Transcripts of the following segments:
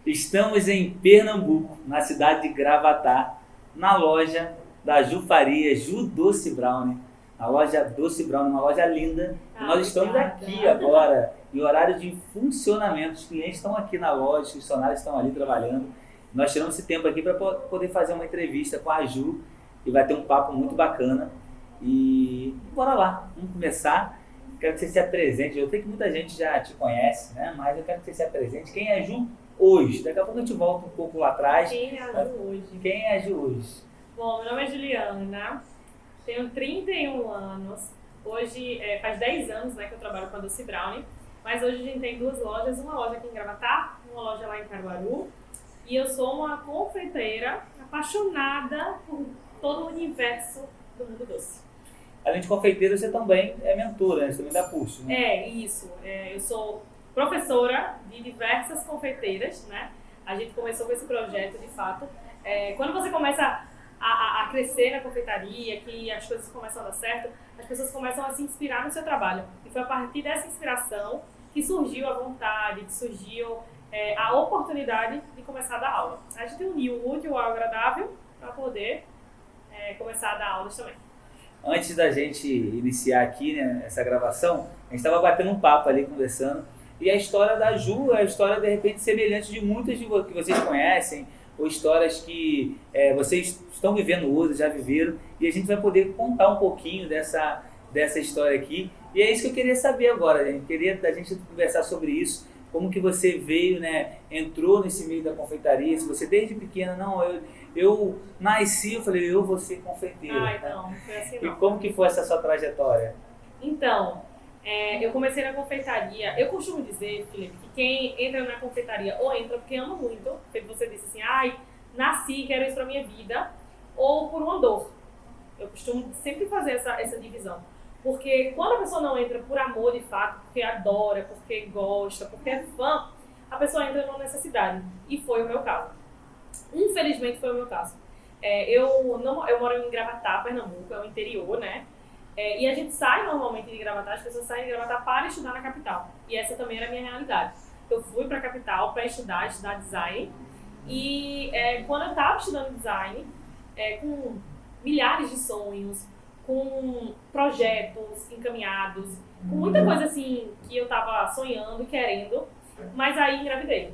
Estamos em Pernambuco, na cidade de Gravatá, na loja da Ju Faria, Ju Doce Brownie. A loja Doce Brownie, uma loja linda. E nós estamos aqui agora, em horário de funcionamento. Os clientes estão aqui na loja, os funcionários estão ali trabalhando. Nós tiramos esse tempo aqui para poder fazer uma entrevista com a Ju e vai ter um papo muito bacana. E bora lá, vamos começar. Quero que você se apresente. Eu sei que muita gente já te conhece, né? Mas eu quero que você se apresente. Quem é a Ju hoje? Daqui a pouco a gente volta um pouco lá atrás. Quem é a Ju hoje? Quem é a Ju hoje? Bom, meu nome é Juliana, tenho 31 anos. Hoje faz 10 anos, né, que eu trabalho com a Doce Brownie. Mas hoje a gente tem duas lojas, uma loja aqui em Gravatá, uma loja lá em Caruaru. E eu sou uma confeiteira apaixonada por todo o universo do mundo doce. Além de confeiteira, você também é mentora, né? Você também dá curso, né? É, isso. Eu sou professora de diversas confeiteiras, né? A gente começou com esse projeto, de fato. Quando você começa a crescer na confeitaria, que as coisas começam a dar certo, as pessoas começam a se inspirar no seu trabalho. E foi a partir dessa inspiração que surgiu a vontade, que surgiu a oportunidade de começar a dar aula. A gente uniu o útil ao agradável para poder começar a dar aulas também. Antes da gente iniciar aqui, né, essa gravação, a gente estava batendo um papo ali, conversando. E a história da Ju é a história, de repente, semelhante de muitas que vocês conhecem, ou histórias que vocês estão vivendo hoje, já viveram. E a gente vai poder contar um pouquinho dessa história aqui. E é isso que eu queria saber agora, gente. Queria da gente conversar sobre isso. Como que você veio, né, entrou nesse meio da confeitaria, se você desde pequena, não, eu nasci, eu falei, eu vou ser confeiteira. Ai, não foi assim não. E como que foi essa sua trajetória? Então, eu comecei na confeitaria. Eu costumo dizer, Felipe, que quem entra na confeitaria ou entra porque ama muito, porque você disse assim, ai, nasci, quero isso pra minha vida, ou por uma dor. Eu costumo sempre fazer essa divisão. Porque quando a pessoa não entra por amor de fato, porque adora, porque gosta, porque é fã, a pessoa entra numa necessidade. E foi o meu caso. Infelizmente foi o meu caso. Eu moro em Gravatá, Pernambuco, é o interior, né? E a gente sai normalmente de Gravatá, as pessoas saem de Gravatá para estudar na capital. E essa também era a minha realidade. Eu fui para a capital para estudar design. E quando eu estava estudando design, com milhares de sonhos, com projetos encaminhados, com muita coisa assim que eu estava sonhando e querendo, mas aí engravidei.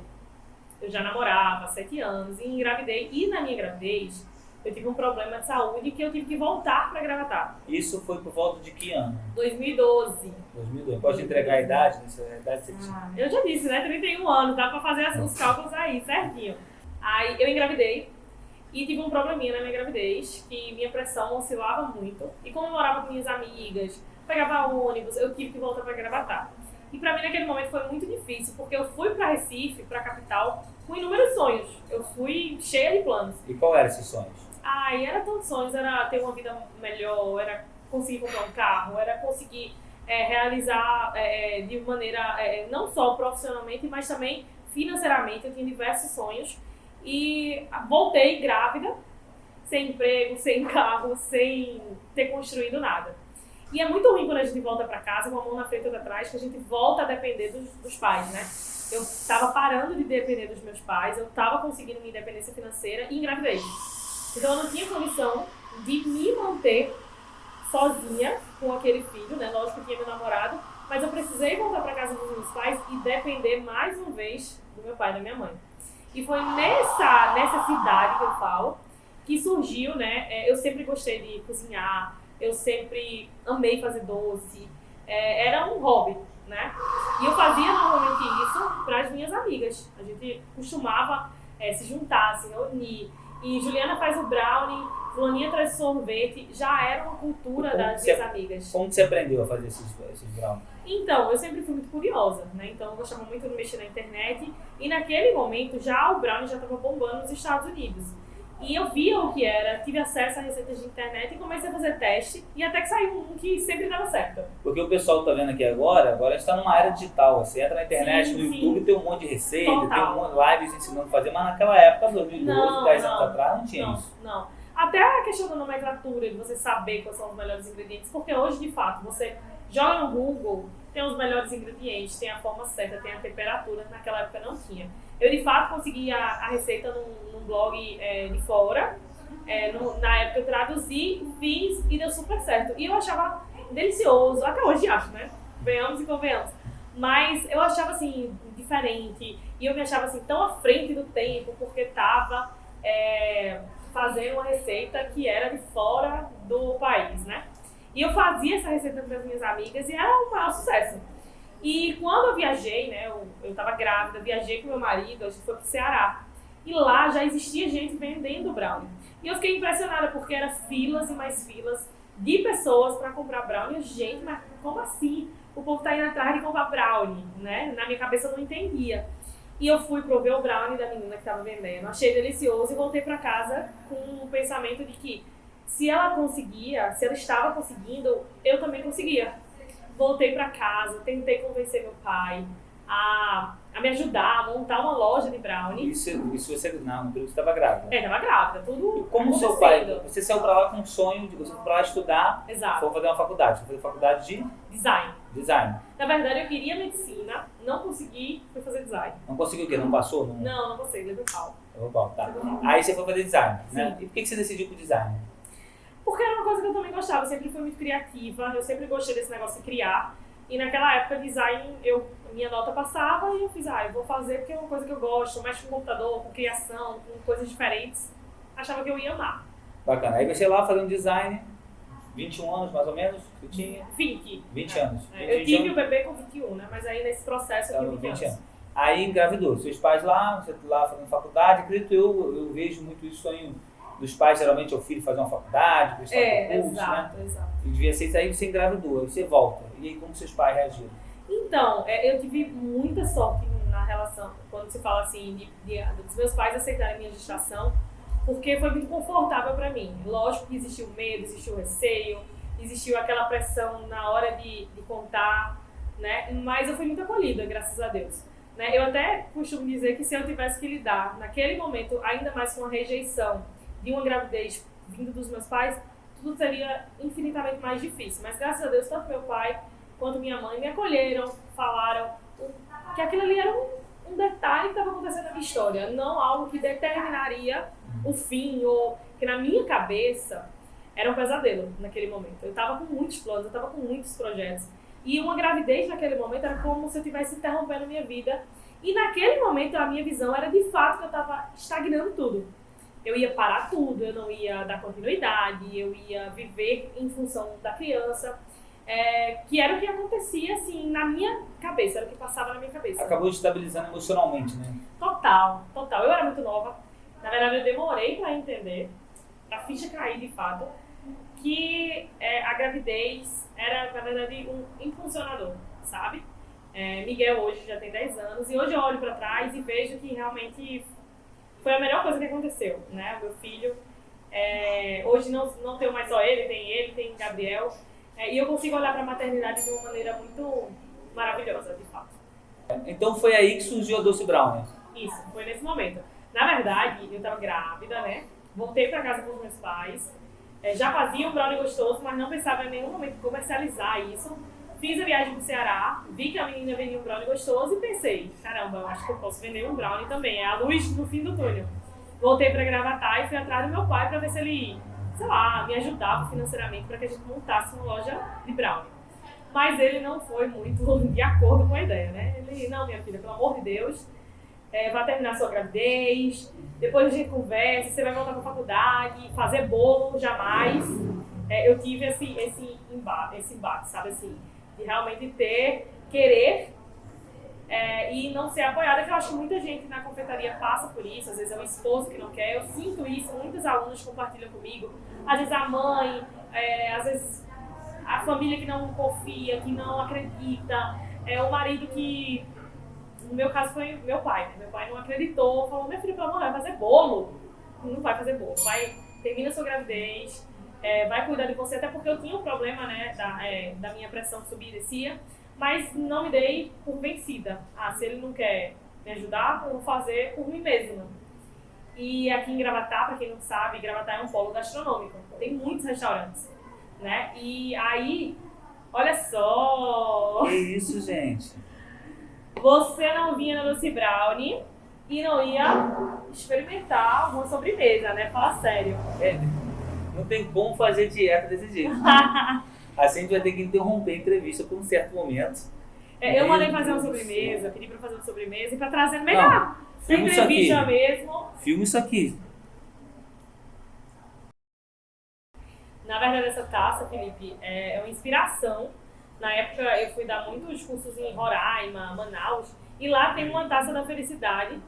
Eu já namorava há 7 anos e engravidei. E na minha gravidez, eu tive um problema de saúde que eu tive que voltar para Gravatá. Isso foi por volta de que ano? 2012. 2012. Pode entregar a idade? Nessa idade você tinha? Eu já disse, né? 31 anos, dá para fazer os cálculos aí, certinho. Aí eu engravidei e tive um probleminha na minha gravidez, que minha pressão oscilava muito. E como eu morava com minhas amigas, pegava ônibus, eu tive que voltar para Gravatá. E para mim naquele momento foi muito difícil, porque eu fui para Recife, para a capital, com inúmeros sonhos. Eu fui cheia de planos. E qual eram esses sonhos? E era tantos sonhos, era ter uma vida melhor, era conseguir comprar um carro, era conseguir realizar de maneira, não só profissionalmente, mas também financeiramente. Eu tinha diversos sonhos e voltei grávida, sem emprego, sem carro, sem ter construído nada. E é muito ruim quando a gente volta para casa com a mão na frente e outra atrás, que a gente volta a depender dos pais, né? Eu estava parando de depender dos meus pais, eu estava conseguindo minha independência financeira e engravidei. Então eu não tinha condição de me manter sozinha com aquele filho, né? Lógico que tinha meu namorado, mas eu precisei voltar para casa dos meus pais e depender mais uma vez do meu pai e da minha mãe. E foi nessa necessidade que eu falo que surgiu, né? Eu sempre gostei de cozinhar, eu sempre amei fazer doce, era um hobby, né? E eu fazia normalmente isso para as minhas amigas. A gente costumava se juntar, se reunir. E Juliana faz o brownie, Fulaninha traz sorvete, já era uma cultura das minhas amigas. Como você aprendeu a fazer esses brownies? Então, eu sempre fui muito curiosa, né? Então eu gostava muito de mexer na internet. E naquele momento, já o brownie já estava bombando nos Estados Unidos. E eu via o que era, tive acesso a receitas de internet e comecei a fazer teste. E até que saiu um que sempre dava certo. Porque o pessoal tá vendo aqui agora a gente está numa era digital. Você entra na internet, no YouTube, tem um monte de receita, Total. tem um monte de lives ensinando a fazer. Mas naquela época, 2012, 10 anos atrás, não tinha isso. Não. Até a questão da nomenclatura, de você saber quais são os melhores ingredientes. Porque hoje, de fato, você joga no Google, tem os melhores ingredientes, tem a forma certa, tem a temperatura. Naquela época não tinha. Eu, de fato, consegui a receita num blog de fora. Na época eu traduzi, fiz e deu super certo. E eu achava delicioso, até hoje acho, né? Venhamos e convenhamos. Mas eu achava, assim, diferente. E eu me achava, assim, tão à frente do tempo, porque tava fazendo uma receita que era de fora do país, né? E eu fazia essa receita para as minhas amigas e era um maior sucesso. E quando eu viajei, né, eu tava grávida, viajei com meu marido, a gente foi pro Ceará. E lá já existia gente vendendo brownie. E eu fiquei impressionada porque eram filas e mais filas de pessoas para comprar brownie. Gente, mas como assim? O povo tá indo atrás de comprar brownie, né? Na minha cabeça eu não entendia. E eu fui prover o brownie da menina que tava vendendo, achei delicioso e voltei para casa com o pensamento de que se ela conseguia, se ela estava conseguindo, eu também conseguia. Voltei para casa, tentei convencer meu pai a me ajudar a montar uma loja de brownie. Isso você não período que você estava grávida. Estava grávida, tudo. E como seu pai, você saiu para lá com um sonho de você ir para lá estudar, exato, foi fazer uma faculdade, foi fazer faculdade de design. Na verdade, eu queria medicina, não consegui, fui fazer design. Não conseguiu o quê? Não passou? Não consegui, levei pau. Tá. Aí você foi fazer design, sim, né? E por que você decidiu por design? Porque era uma coisa que eu também gostava, eu sempre fui muito criativa, eu sempre gostei desse negócio de criar. E naquela época, design, minha nota passava e eu fiz, eu vou fazer porque é uma coisa que eu gosto, mexe com computador, com criação, com coisas diferentes. Achava que eu ia amar. Bacana. Aí você lá fazendo design, 21 anos mais ou menos, você tinha? 20 anos. Eu tive o bebê com 21, né? Mas aí nesse processo eu tive 20 anos. Aí engravidou. Seus pais lá, você lá fazendo faculdade, acredito eu vejo muito isso sonho dos pais, geralmente é o filho fazer uma faculdade, prestar concurso, exato, né? Exato. E devia ser isso aí, você engravidou, aí você volta. E aí como seus pais reagiram? Então, eu tive muita sorte na relação, quando se fala assim, dos meus pais aceitarem a minha gestação, porque foi muito confortável para mim. Lógico que existiu medo, existiu receio, existiu aquela pressão na hora de contar, né? Mas eu fui muito acolhida, graças a Deus. Né? Eu até costumo dizer que se eu tivesse que lidar, naquele momento, ainda mais com a rejeição de uma gravidez vindo dos meus pais, tudo seria infinitamente mais difícil. Mas graças a Deus, tanto meu pai quanto minha mãe me acolheram, falaram que aquilo ali era um detalhe que estava acontecendo na minha história, não algo que determinaria o fim, ou que na minha cabeça era um pesadelo naquele momento. Eu estava com muitos planos, eu estava com muitos projetos. E uma gravidez naquele momento era como se eu estivesse interrompendo a minha vida. E naquele momento a minha visão era de fato que eu estava estagnando tudo. Eu ia parar tudo, eu não ia dar continuidade, eu ia viver em função da criança, que era o que acontecia assim na minha cabeça, era o que passava na minha cabeça. Acabou estabilizando emocionalmente, né? Total. Eu era muito nova, na verdade eu demorei para entender, a ficha cair de fato, que a gravidez era na verdade um impulsionador, sabe? Miguel hoje já tem 10 anos e hoje eu olho para trás e vejo que realmente foi a melhor coisa que aconteceu, né? O meu filho, hoje não tenho mais só ele, tem Gabriel, e eu consigo olhar para a maternidade de uma maneira muito maravilhosa, de fato. Então foi aí que surgiu a Doce Brownie? Isso, foi nesse momento. Na verdade, eu estava grávida, né? Voltei para casa com os meus pais, já fazia um brownie gostoso, mas não pensava em nenhum momento em comercializar isso. Fiz a viagem pro Ceará, vi que a menina vendia um brownie gostoso e pensei, caramba, eu acho que eu posso vender um brownie também, é a luz no fim do túnel. Voltei para Gravatar e fui atrás do meu pai para ver se ele, sei lá, me ajudava financeiramente para que a gente montasse uma loja de brownie. Mas ele não foi muito de acordo com a ideia, né? Ele, não, minha filha, pelo amor de Deus, vai terminar sua gravidez, depois a gente conversa, você vai voltar para a faculdade, fazer bolo, jamais. Eu tive esse embate, sabe assim, de realmente querer e não ser apoiada, que eu acho que muita gente na confeitaria passa por isso, às vezes é o esposo que não quer, eu sinto isso, muitos alunos compartilham comigo, às vezes a mãe, às vezes a família que não confia, que não acredita, o marido que, no meu caso foi meu pai, né? Meu pai não acreditou, falou, minha filha, pelo amor, vai fazer bolo? Não vai fazer bolo, termina sua gravidez, vai cuidar de você, até porque eu tinha um problema, né, da minha pressão que subia e descia, mas não me dei por vencida. Se ele não quer me ajudar, eu vou fazer por mim mesma. E aqui em Gravatar, para quem não sabe, Gravatar é um polo gastronômico, tem muitos restaurantes, né, e aí, olha só... Que isso, gente? Você não vinha na Doce Brownie, e não ia experimentar alguma sobremesa, né? Fala sério. Não tem como fazer dieta desse jeito. Assim a gente vai ter que interromper a entrevista por um certo momento. Eu mandei fazer uma sobremesa, pedi pra fazer uma sobremesa e pra trazer melhor. Filma isso Entrevista aqui. mesmo. Filma isso aqui. Na verdade, essa taça, Felipe, é uma inspiração. Na época, eu fui dar muitos cursos em Roraima, Manaus, e lá tem uma taça da felicidade,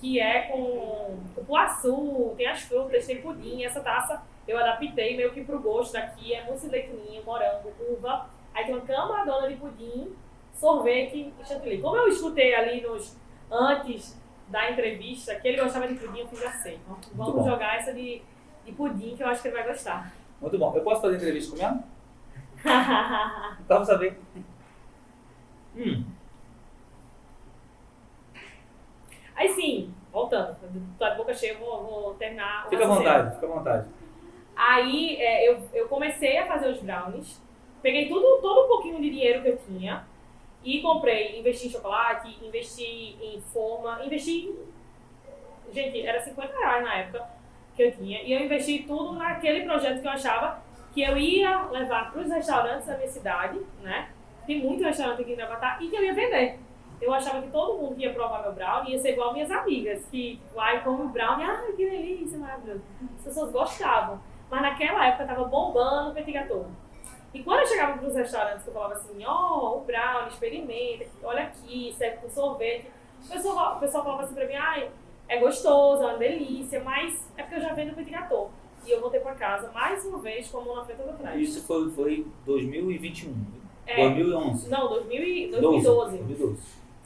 que é com cupuaçu, tem as frutas, tem pudim. Essa taça eu adaptei meio que pro gosto daqui, é mousse de leite ninho, morango, uva. Aí tem uma camadona de pudim, sorvete e chantilly. Como eu escutei ali antes da entrevista que ele gostava de pudim, eu fiz assim. Vamos jogar essa de pudim, que eu acho que ele vai gostar. Muito bom. Eu posso fazer entrevista com ela? Vamos saber. Aí sim, voltando. Tô de boca cheia, eu vou terminar. Fica à vontade. Aí eu comecei a fazer os brownies. Peguei todo um pouquinho de dinheiro que eu tinha e comprei, investi em chocolate, investi em forma, gente, era R$50 na época que eu tinha, e eu investi tudo naquele projeto que eu achava que eu ia levar para os restaurantes da minha cidade, né? Tem muito restaurante aqui em Gravatá, e que eu ia vender. Eu achava que todo mundo que ia provar meu brownie ia ser igual minhas amigas, que vai come brownie, ai que delícia, maravilhoso. As pessoas gostavam, mas naquela época tava bombando o petit gâteau. E quando eu chegava para os restaurantes, eu falava assim, o brownie, experimenta, olha aqui, serve com sorvete. O pessoal falava assim para mim, ai, é gostoso, é uma delícia, mas é porque eu já vendo o petit gâteau. E eu voltei para casa mais uma vez com a mão na frente da trás. Isso foi 2021, 2011. Não, 2012.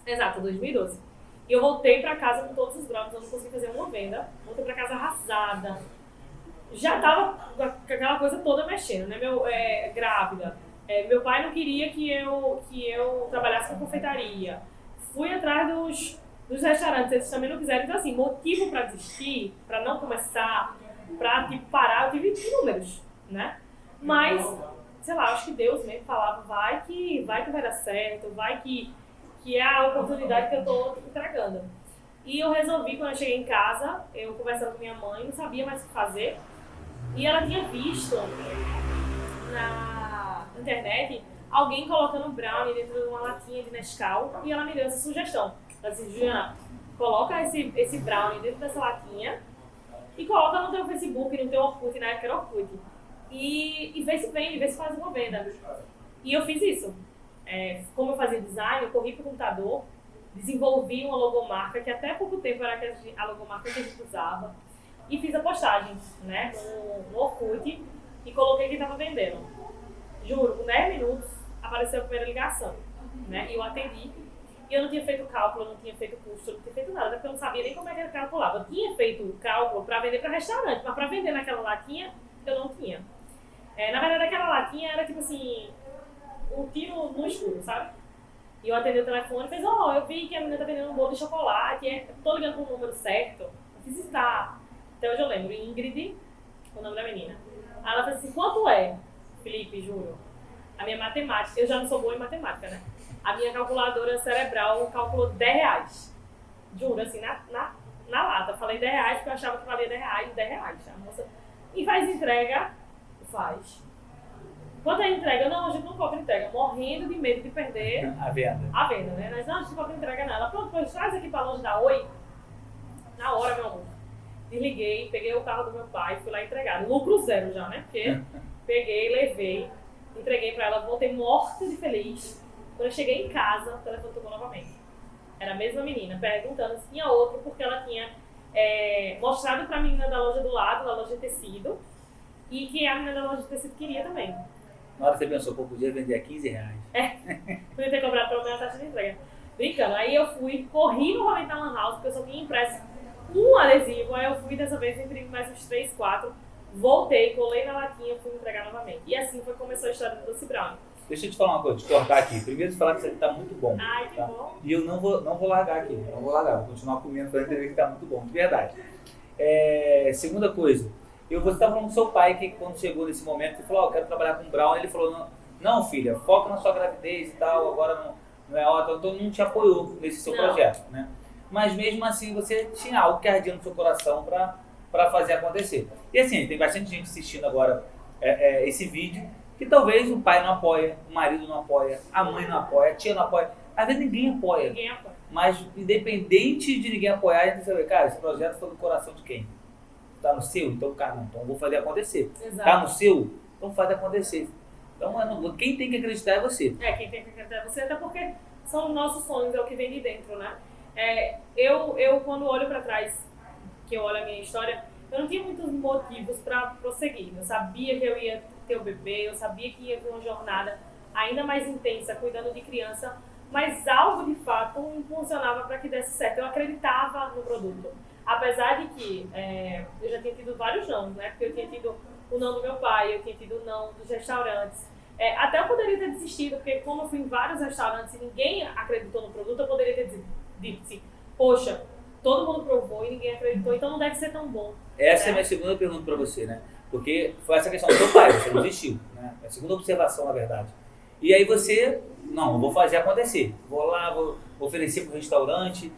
Exato, 2012. E eu voltei para casa com todos os brownies, eu não consegui fazer uma venda. Voltei para casa arrasada. Já tava com aquela coisa toda mexendo, né? Grávida. Meu pai não queria que eu trabalhasse com confeitaria. Fui atrás dos restaurantes, eles também não quiseram. Então, assim, motivo para desistir, para não começar, para parar, eu tive inúmeros, né? Mas, sei lá, acho que Deus mesmo falava, vai que vai dar certo, vai que é a oportunidade que eu tô entregando. E eu resolvi, quando eu cheguei em casa, eu conversando com minha mãe, não sabia mais o que fazer. E ela tinha visto na internet alguém colocando brownie dentro de uma latinha de Nescau, e ela me deu essa sugestão. Ela disse, Juliana, coloca esse brownie dentro dessa latinha e coloca no teu Facebook, no teu Orkut, na época era Orkut. E vê se vende, vê se faz uma venda. E eu fiz isso. Como eu fazia design, eu corri pro computador, desenvolvi uma logomarca, que até pouco tempo era a logomarca que a gente usava, e fiz a postagem, né, no Orkut, e coloquei que estava vendendo. Juro, com 10 minutos apareceu a primeira ligação, né, e eu atendi. E eu não tinha feito cálculo, eu não tinha feito custo, eu não tinha feito nada, porque eu não sabia nem como é que era calculava. Eu tinha feito cálculo para vender para restaurante, mas para vender naquela latinha, eu não tinha. Na verdade, aquela latinha era tipo assim, um tiro no escuro, sabe? E eu atendi o telefone e fez, eu vi que a menina tá vendendo um bolo de chocolate, tô ligando pro número certo. Eu fiz isso, tá. Até hoje eu lembro, Ingrid, o nome da menina. Aí ela fez assim, quanto é? Felipe, juro. A minha matemática, eu já não sou boa em matemática, né? A minha calculadora cerebral calculou R$10. Juro, assim, na lata. Eu falei R$10 porque eu achava que valia R$10. A moça, e faz entrega? Faz. Quanto é a entrega? Não, a gente não cobra entrega. Morrendo de medo de perder a venda, né? Mas não, a gente não cobra entrega não. Ela, pronto, pois traz aqui pra longe da Oi. Na hora, meu amor. Desliguei, peguei o carro do meu pai, fui lá entregar. Lucro zero já, né? Porque peguei, levei, entreguei pra ela, voltei morta de feliz. Quando eu cheguei em casa, o telefone tocou novamente. Era a mesma menina, perguntando se tinha outro, porque ela tinha mostrado pra menina da loja do lado, da loja de tecido, e que a menina da loja de tecido queria também. Na hora você pensou, podia vender a R$15. Podia ter cobrado pelo menos a taxa de entrega. Brincando. Aí eu corri novamente na Lan House, porque eu só tinha impresso um adesivo. Aí eu fui dessa vez, imprimi mais uns 3, 4, voltei, colei na latinha e fui entregar novamente. E assim foi que começou a história do Doce Brownie. Deixa eu te falar uma coisa, te cortar aqui. Primeiro, te falar que isso aqui tá muito bom. Ai, que bom. E eu não vou largar aqui, vou continuar comendo para entender que tá muito bom, de verdade. Segunda coisa, você estava falando com seu pai que quando chegou nesse momento, ele falou, eu quero trabalhar com brown, ele falou, não filha, foca na sua gravidez e tal, agora não é hora, então não te apoiou nesse seu projeto, né? mas mesmo assim você tinha algo que ardia no seu coração para fazer acontecer. E assim, tem bastante gente assistindo agora esse vídeo, que talvez o pai não apoia, o marido não apoia, a mãe não apoia, a tia não apoia, às vezes ninguém apoia. Ninguém apoia. Mas independente de ninguém apoiar, a gente tem que saber, cara, esse projeto foi do coração de quem? Tá no seu? Então, cara, não, então eu vou fazer acontecer. Exato. Tá no seu? Então faz acontecer. Então, quem tem que acreditar é você. Quem tem que acreditar é você, até porque são os nossos sonhos, é o que vem de dentro, né? Eu quando olho para trás, que eu olho a minha história, eu não tinha muitos motivos para prosseguir. Eu sabia que eu ia ter o bebê, eu sabia que ia ter uma jornada ainda mais intensa, cuidando de criança, mas algo de fato me impulsionava para que desse certo. Eu acreditava no produto. Apesar de que eu já tinha tido vários não, né? Porque eu tinha tido o não do meu pai, eu tinha tido o não dos restaurantes. Até eu poderia ter desistido, porque como eu fui em vários restaurantes e ninguém acreditou no produto, eu poderia ter dito assim, poxa, todo mundo provou e ninguém acreditou, então não deve ser tão bom. Essa é a minha segunda pergunta para você, né? Porque foi essa questão do seu pai, você não desistiu, né? É a segunda observação, na verdade. E aí você, não, eu vou fazer acontecer. Vou lá, vou oferecer para o restaurante,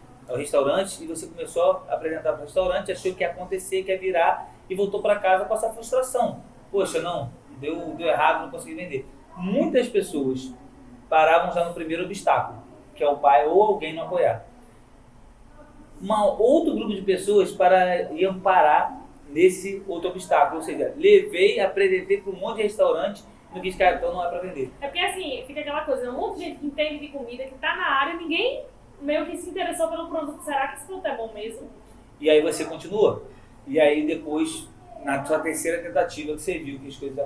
e você começou a apresentar para o restaurante, achou que ia acontecer, que ia virar, e voltou para casa com essa frustração. Poxa, não, deu errado, não consegui vender. Muitas pessoas paravam já no primeiro obstáculo, que é o pai ou alguém não apoiar. Outro grupo de pessoas iam parar nesse outro obstáculo, ou seja, apresentei para um monte de restaurante, no que cara, então não é para vender. É porque assim, fica aquela coisa, um monte de gente que entende de comida, que tá na área, ninguém meio que se interessou pelo produto. Será que esse produto é bom mesmo? E aí você continua. E aí depois, na sua terceira tentativa, você viu que as coisas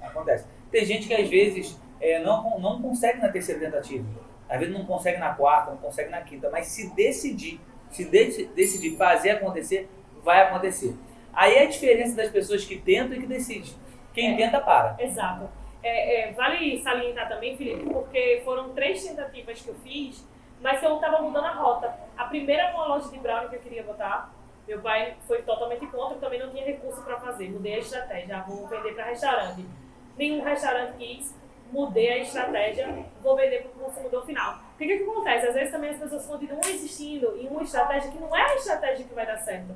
acontecem. Tem gente que às vezes não consegue na terceira tentativa. Às vezes não consegue na quarta, não consegue na quinta. Mas se decidir fazer acontecer, vai acontecer. Aí é a diferença das pessoas que tentam e que decidem. Quem tenta, para. Exato. Vale salientar também, Felipe, porque foram 3 tentativas que eu fiz, mas que eu estava mudando a rota. A primeira era uma loja de brownie que eu queria botar. Meu pai foi totalmente contra, eu também não tinha recurso para fazer. Mudei a estratégia, vou vender para restaurante. Nenhum restaurante quis, mudei a estratégia, vou vender para o consumidor final. O que acontece? Às vezes também as pessoas continuam insistindo em uma estratégia que não é a estratégia que vai dar certo.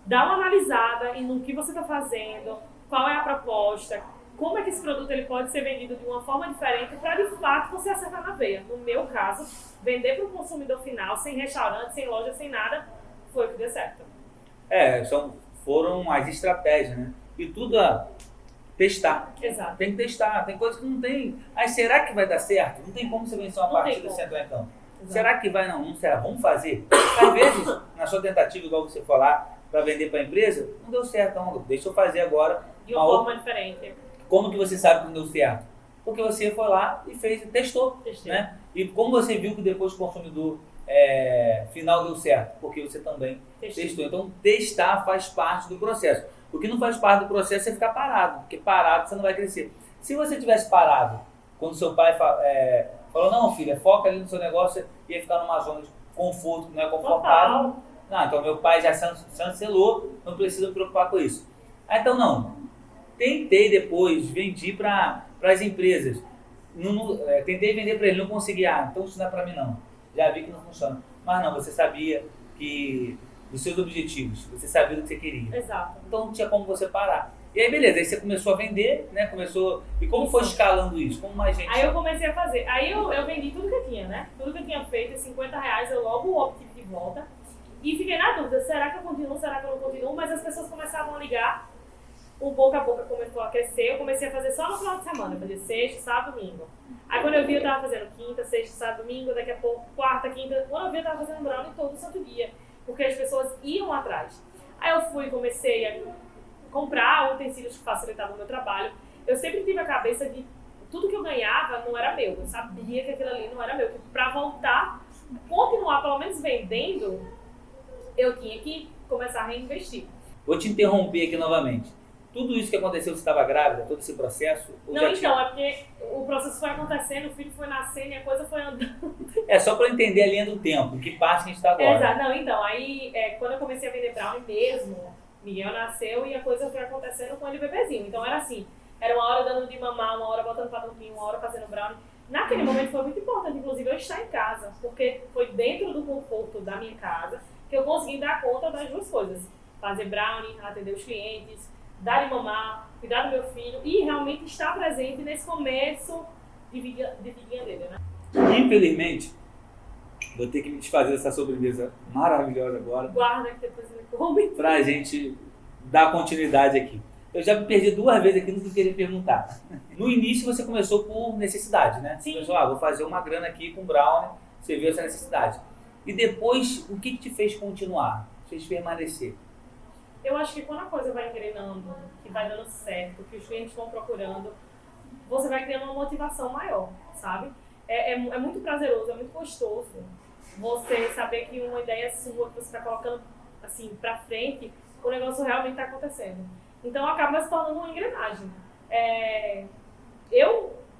Dá uma analisada no que você está fazendo, qual é a proposta, como é que esse produto ele pode ser vendido de uma forma diferente para de fato você acertar na veia. No meu caso, vender para o consumidor final, sem restaurante, sem loja, sem nada, foi o que deu certo. Foram as estratégias, né? E tudo a testar. Exato. Tem que testar, tem coisas que não tem. Aí será que vai dar certo? Não tem como você vencer uma partida sem entrar em campo. Será que vai? Não será. Vamos fazer. Às vezes, na sua tentativa, igual você falar, para vender para a empresa, não deu certo. Então, deixa eu fazer agora. De uma forma diferente. Como que você sabe que não deu certo? Porque você foi lá e testou. Né? E como você viu que depois o consumidor final deu certo? Porque você também testou. Então, testar faz parte do processo. O que não faz parte do processo é ficar parado, porque parado você não vai crescer. Se você tivesse parado, quando seu pai falou, não, filha, foca ali no seu negócio, ia ficar numa zona de conforto que não é confortável. Total. Não, então meu pai já chancelou, não precisa me preocupar com isso. Então não, tentei depois, vendi para as empresas, tentei vender para ele, não consegui, então isso não é para mim não, já vi que não funciona. Mas não, você sabia que dos seus objetivos, você sabia do que você queria. Exato. Então não tinha como você parar. E aí beleza, aí você começou a vender, né? E como foi escalando isso? Como mais gente? Aí eu comecei a fazer. Aí eu vendi tudo que eu tinha, né? Tudo que eu tinha feito, R$50, eu logo obtive de volta. E fiquei na dúvida, será que eu continuo, será que eu não continuo? Mas as pessoas começavam a ligar, o boca a boca começou a crescer, eu comecei a fazer só no final de semana, fazer sexta, sábado, domingo. Aí quando eu vi, eu tava fazendo quinta, sexta, sábado, domingo, daqui a pouco, quarta, quinta. Quando eu vi, eu tava fazendo brownie todo santo dia, porque as pessoas iam atrás. Aí eu comecei a comprar utensílios que facilitavam o meu trabalho. Eu sempre tive a cabeça de tudo que eu ganhava não era meu, eu sabia que aquilo ali não era meu, que pra voltar, continuar pelo menos vendendo, eu tinha que começar a reinvestir. Vou te interromper aqui novamente. Tudo isso que aconteceu, você estava grávida, todo esse processo? Não, então, é porque o processo foi acontecendo, o filho foi nascendo e a coisa foi andando. Só para eu entender a linha do tempo, em que parte a gente está agora. Exato, não, então, aí quando eu comecei a vender brownie mesmo, Miguel nasceu e a coisa foi acontecendo com ele bebezinho. Então era assim, era uma hora dando de mamar, uma hora botando pra dormir, uma hora fazendo brownie. Naquele momento foi muito importante, inclusive, eu estar em casa, porque foi dentro do conforto da minha casa que eu consegui dar conta das duas coisas. Fazer brownie, atender os clientes, dar de mamar, cuidar do meu filho e realmente estar presente nesse começo de vidinha dele, né? Infelizmente, vou ter que me desfazer dessa sobremesa maravilhosa agora Guarda que depois ele come. pra gente dar continuidade aqui. Eu já me perdi 2 vezes aqui no que eu queria perguntar. No início você começou por necessidade, né? Sim. Você pensou, vou fazer uma grana aqui com brownie, você viu essa necessidade. E depois, o que te fez continuar? Fez permanecer? Eu acho que quando a coisa vai engrenando, que vai dando certo, que os clientes vão procurando, você vai criando uma motivação maior, sabe? É muito prazeroso, é muito gostoso você saber que uma ideia sua que você está colocando assim pra frente, o negócio realmente está acontecendo. Então acaba se tornando uma engrenagem.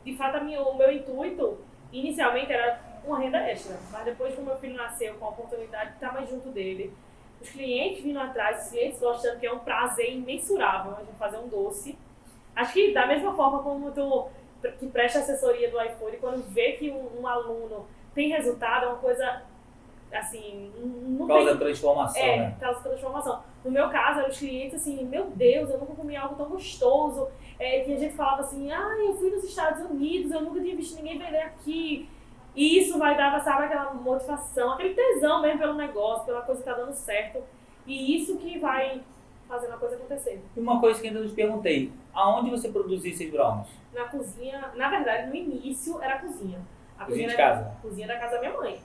De fato, o meu intuito inicialmente era uma renda extra, mas depois que o meu filho nasceu com a oportunidade de estar mais junto dele, os clientes vindo atrás, os clientes gostando, que é um prazer imensurável a gente fazer um doce. Acho que da mesma forma como tu que presta assessoria do iFood, quando vê que um aluno tem resultado, é uma coisa assim, não Causa tem... transformação, né? causa transformação. No meu caso, eram os clientes assim, meu Deus, eu nunca comi algo tão gostoso. Que a gente falava assim, eu fui nos Estados Unidos, eu nunca tinha visto ninguém vender aqui. E isso vai dar, sabe, aquela motivação, aquele tesão mesmo pelo negócio, pela coisa que tá dando certo. E isso que vai fazendo a coisa acontecer. E uma coisa que ainda não te perguntei, aonde você produzia esses brownies? Na cozinha, na verdade, no início era a cozinha. A Cozinha de casa? Cozinha da casa da minha mãe.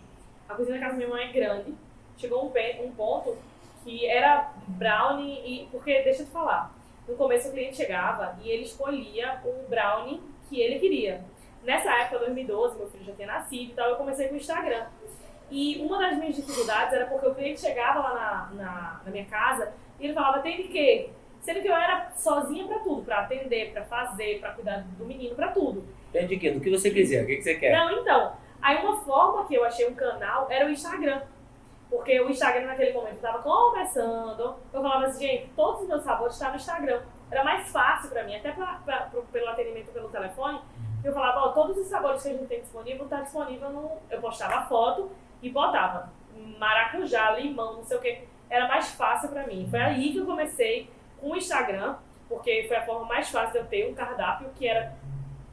A cozinha da casa da minha mãe é grande. Chegou um ponto que era brownie, porque, deixa eu te falar, no começo o cliente chegava e ele escolhia o brownie que ele queria. Nessa época, 2012, meu filho já tinha nascido e tal, eu comecei com o Instagram. E uma das minhas dificuldades era porque o cliente chegava lá na minha casa e ele falava, tem de quê? Sendo que eu era sozinha pra tudo, pra atender, pra fazer, pra cuidar do menino, pra tudo. Tem de quê? Do que você quiser, o que você quer? Não, então, aí uma forma que eu achei um canal era o Instagram. Porque o Instagram naquele momento estava começando, eu falava assim, gente, todos os meus sabores estão no Instagram. Era mais fácil pra mim, até pelo atendimento pelo telefone. Eu falava, todos os sabores que a gente tem disponível, tá disponível no... Eu postava a foto e botava maracujá, limão, não sei o que. Era mais fácil pra mim. Foi aí que eu comecei com o Instagram, porque foi a forma mais fácil de eu ter um cardápio que era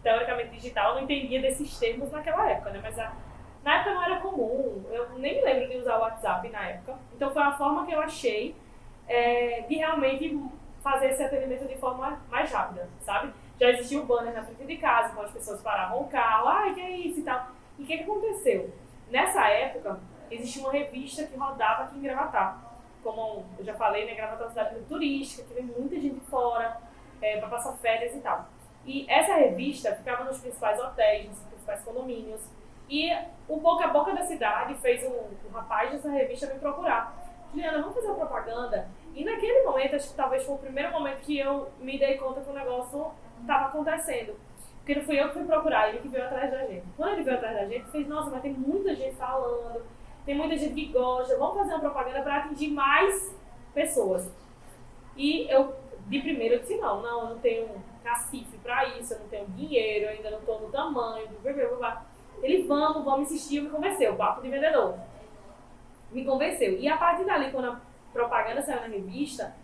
teoricamente digital. Eu não entendia desses termos naquela época, né? Mas na época não era comum, eu nem me lembro de usar o WhatsApp na época. Então foi a forma que eu achei de realmente fazer esse atendimento de forma mais rápida, sabe? Já existia o banner na frente de casa, então as pessoas paravam o carro, que é isso e tal. E o que aconteceu? Nessa época, existia uma revista que rodava aqui em Gravatá. Como eu já falei, né, Gravatá é uma cidade muito turística, que vem muita gente fora para passar férias e tal. E essa revista ficava nos principais hotéis, nos principais condomínios. E o boca a boca da cidade fez um rapaz dessa revista me procurar. Juliana, vamos fazer uma propaganda? E naquele momento, acho que talvez foi o primeiro momento que eu me dei conta que o negócio estava acontecendo. Porque não fui eu que fui procurar, ele que veio atrás da gente. Quando ele veio atrás da gente, fez, nossa, mas tem muita gente falando, tem muita gente que gosta, vamos fazer uma propaganda para atingir mais pessoas. E eu, de primeiro, eu disse, não, eu não tenho cacife para isso, eu não tenho dinheiro, eu ainda não estou no tamanho, Ele, vamos insistir, me convenceu, o papo de vendedor. Me convenceu. E a partir dali, quando a propaganda saiu na revista,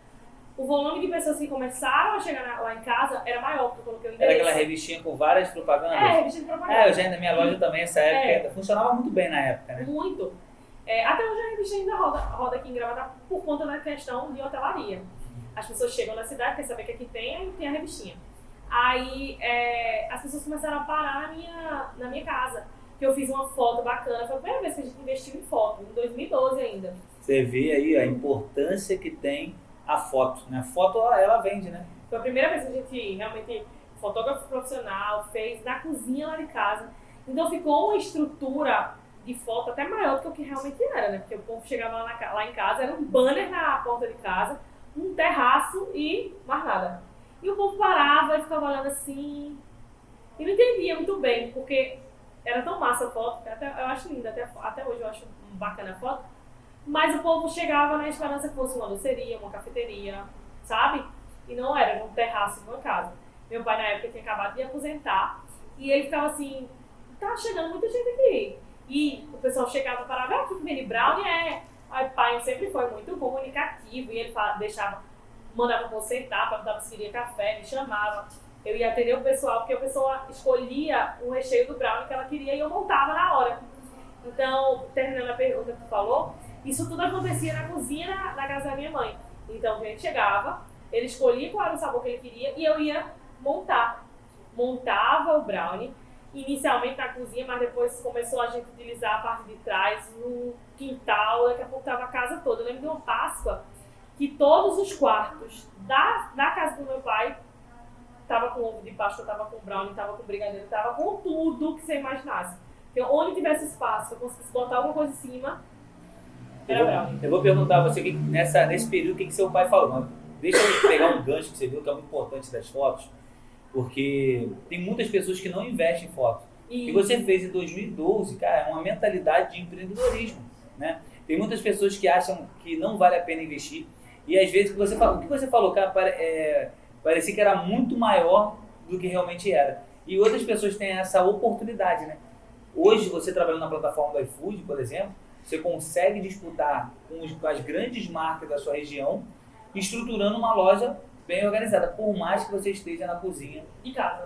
o volume de pessoas que começaram a chegar lá em casa era maior, porque eu coloquei o endereço. Era aquela revistinha com várias propagandas? Revista de propaganda. Eu já na minha loja também, essa época, funcionava muito bem na época, né? Muito. Até hoje a revista ainda roda aqui em Gravatá por conta da questão de hotelaria. As pessoas chegam na cidade, querem saber o que aqui tem, aí tem a revistinha. Aí as pessoas começaram a parar na minha casa, que eu fiz uma foto bacana. Foi a primeira vez que a gente investiu em foto, em 2012 ainda. Você vê aí a importância que tem a foto, né? A foto, ela vende, né? Foi a primeira vez que a gente realmente, fotógrafo profissional, fez na cozinha lá de casa. Então ficou uma estrutura de foto até maior do que o que realmente era, né? Porque o povo chegava lá em casa, era um banner na porta de casa, um terraço e mais nada. E o povo parava e ficava olhando assim, e não entendia muito bem, porque era tão massa a foto, que eu acho linda, até hoje eu acho bacana a foto, mas o povo chegava na esperança que fosse uma doceria, uma cafeteria, sabe? E não era um terraço de uma casa. Meu pai na época tinha acabado de aposentar, e ele ficava assim, tá chegando muita gente aqui. E o pessoal chegava e falava, aqui que vende brownie Aí o pai sempre foi muito comunicativo e ele mandava você sentar, perguntava se queria café, me chamava. Eu ia atender o pessoal, porque a pessoa escolhia o recheio do brownie que ela queria e eu montava na hora. Então, terminando a pergunta que tu falou, isso tudo acontecia na cozinha da casa da minha mãe. Então, o cliente chegava, ele escolhia qual era o sabor que ele queria e eu ia montar. Montava o brownie, inicialmente na cozinha, mas depois começou a gente utilizar a parte de trás, no quintal, daqui a pouco estava a casa toda. Eu lembro de uma Páscoa que todos os quartos da casa do meu pai tava com ovo de Páscoa, tava com brownie, tava com brigadeiro, tava com tudo que você imaginasse. Porque onde tivesse espaço, que eu conseguisse botar alguma coisa em cima, era brownie. Eu vou perguntar a você nesse período o que seu pai falou. Mas deixa eu pegar um gancho que você viu que é muito importante das fotos, porque tem muitas pessoas que não investem em foto. O que você fez em 2012, cara, é uma mentalidade de empreendedorismo, né? Tem muitas pessoas que acham que não vale a pena investir e às vezes o que você falou, cara, parecia que era muito maior do que realmente era. E outras pessoas têm essa oportunidade, né? Hoje, você trabalhando na plataforma do iFood, por exemplo, você consegue disputar com as grandes marcas da sua região, estruturando uma loja bem organizada, por mais que você esteja na cozinha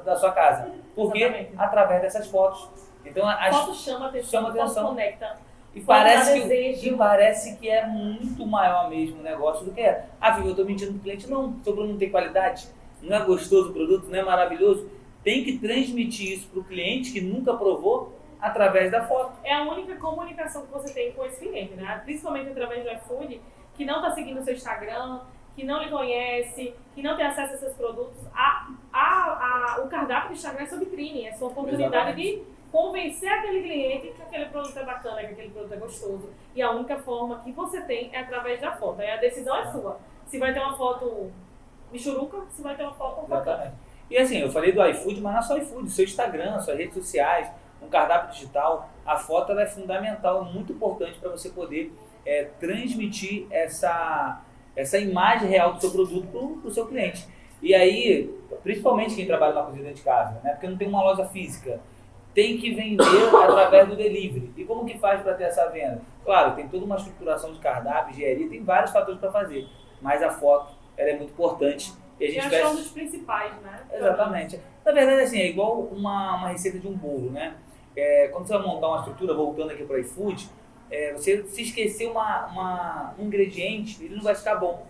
da sua casa. Porque através dessas fotos. Então, foto chama atenção, foto conecta. E parece que é muito maior mesmo o negócio do que é. Viu, eu estou mentindo pro cliente. Não, seu produto não tem qualidade, não é gostoso o produto, não é maravilhoso. Tem que transmitir isso para o cliente que nunca provou através da foto. É a única comunicação que você tem com esse cliente, né? Principalmente através do iFood, que não está seguindo o seu Instagram, que não lhe conhece, que não tem acesso a seus produtos. O cardápio do Instagram é sua vitrine, é sua oportunidade de convencer aquele cliente que aquele produto é bacana, que aquele produto é gostoso. E a única forma que você tem é através da foto. Aí a decisão é sua. Se vai ter uma foto michuruca, se vai ter uma foto bacana. E assim, eu falei do iFood, mas não é só iFood, seu Instagram, suas redes sociais, um cardápio digital, a foto ela é fundamental, muito importante para você poder transmitir essa imagem real do seu produto para o seu cliente. E aí, principalmente quem trabalha na cozinha dentro de casa, né? Porque não tem uma loja física, tem que vender através do delivery. E como que faz para ter essa venda? Claro, tem toda uma estruturação de cardápio, engenharia, tem vários fatores para fazer, mas a foto ela é muito importante. E a gente é um dos principais, né? Exatamente. Na verdade, assim, é igual uma receita de um bolo, né? Quando você vai montar uma estrutura, voltando aqui para o iFood, você se esquecer um ingrediente, ele não vai ficar bom.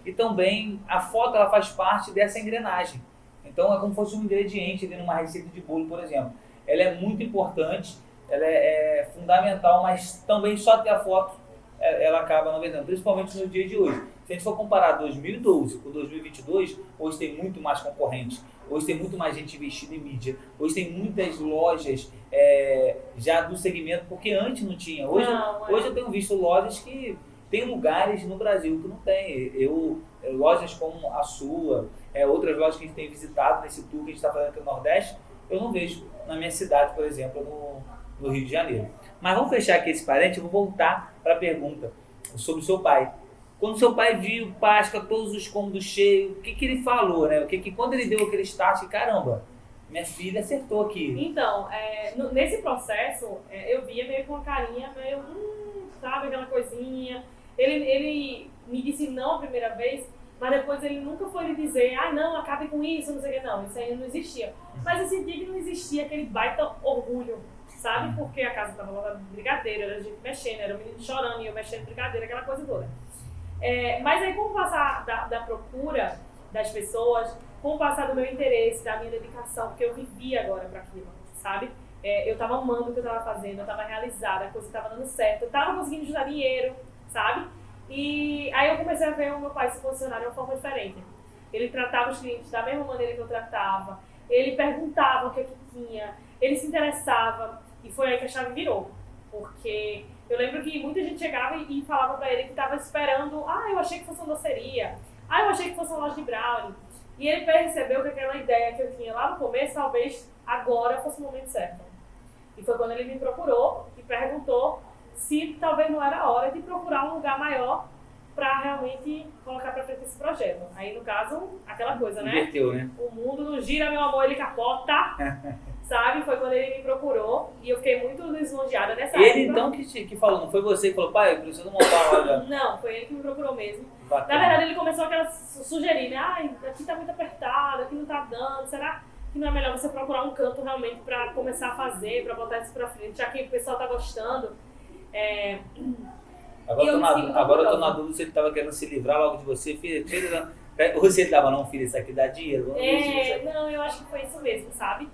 E também a foto ela faz parte dessa engrenagem. Então é como se fosse um ingrediente ali numa receita de bolo, por exemplo. Ela é muito importante, ela é fundamental, mas também só ter a foto ela acaba não vendendo, principalmente no dia de hoje. Se a gente for comparar 2012 com 2022, hoje tem muito mais concorrente, hoje tem muito mais gente investindo em mídia, hoje tem muitas lojas já do segmento, porque antes não tinha. Hoje eu tenho visto lojas que tem lugares no Brasil que não tem. Lojas como a sua, outras lojas que a gente tem visitado nesse tour que a gente está fazendo aqui no Nordeste, eu não vejo na minha cidade, por exemplo, no Rio de Janeiro. Mas vamos fechar aqui esse parente, eu vou voltar para a pergunta sobre o seu pai. Quando seu pai viu Páscoa, todos os cômodos cheios, o que ele falou, né? Quando ele deu aquele start, caramba, minha filha acertou aqui. Então, nesse processo, eu via meio com uma carinha, meio, sabe, aquela coisinha. Ele me disse não a primeira vez, mas depois ele nunca foi me dizer, não, acabe com isso, não sei o que, não, isso aí não existia. Mas eu senti que não existia aquele baita orgulho, sabe? Porque a casa estava lá de brigadeiro, era a gente mexendo, era o menino chorando e eu mexendo brigadeiro, aquela coisa toda. Mas aí com o passar da procura das pessoas, com o passar do meu interesse, da minha dedicação, porque eu vivia agora para aquilo, sabe? Eu estava amando o que eu estava fazendo, eu estava realizada, a coisa estava dando certo, eu estava conseguindo juntar dinheiro, sabe? E aí eu comecei a ver o meu pai se posicionar de uma forma diferente. Ele tratava os clientes da mesma maneira que eu tratava, ele perguntava o que tinha, ele se interessava, e foi aí que a chave virou, porque eu lembro que muita gente chegava e falava pra ele que estava esperando, eu achei que fosse uma doceria, eu achei que fosse uma loja de brownie. E ele percebeu que aquela ideia que eu tinha lá no começo, talvez agora fosse o momento certo. E foi quando ele me procurou e perguntou se talvez não era a hora de procurar um lugar maior para realmente colocar para frente esse projeto. Aí, no caso, aquela coisa, né? Inverteu, né? O mundo não gira, meu amor, ele capota. sabe? Foi quando ele me procurou e eu fiquei muito lisonjeada nessa Ele época. então que falou, não foi você que falou, pai, eu preciso montar uma loja. Não, foi ele que me procurou mesmo. Bacana. Na verdade, ele começou a sugerir, né? Ai, aqui tá muito apertado, aqui não tá dando, será que não é melhor você procurar um canto realmente pra começar a fazer, pra botar isso pra frente, já que o pessoal tá gostando? Agora eu tô na dúvida se ele tava querendo se livrar logo de você, filha. Ou se ele tava, não, filha, isso aqui dá dinheiro. Vamos ver se isso aqui. Não, eu acho que foi isso mesmo, sabe?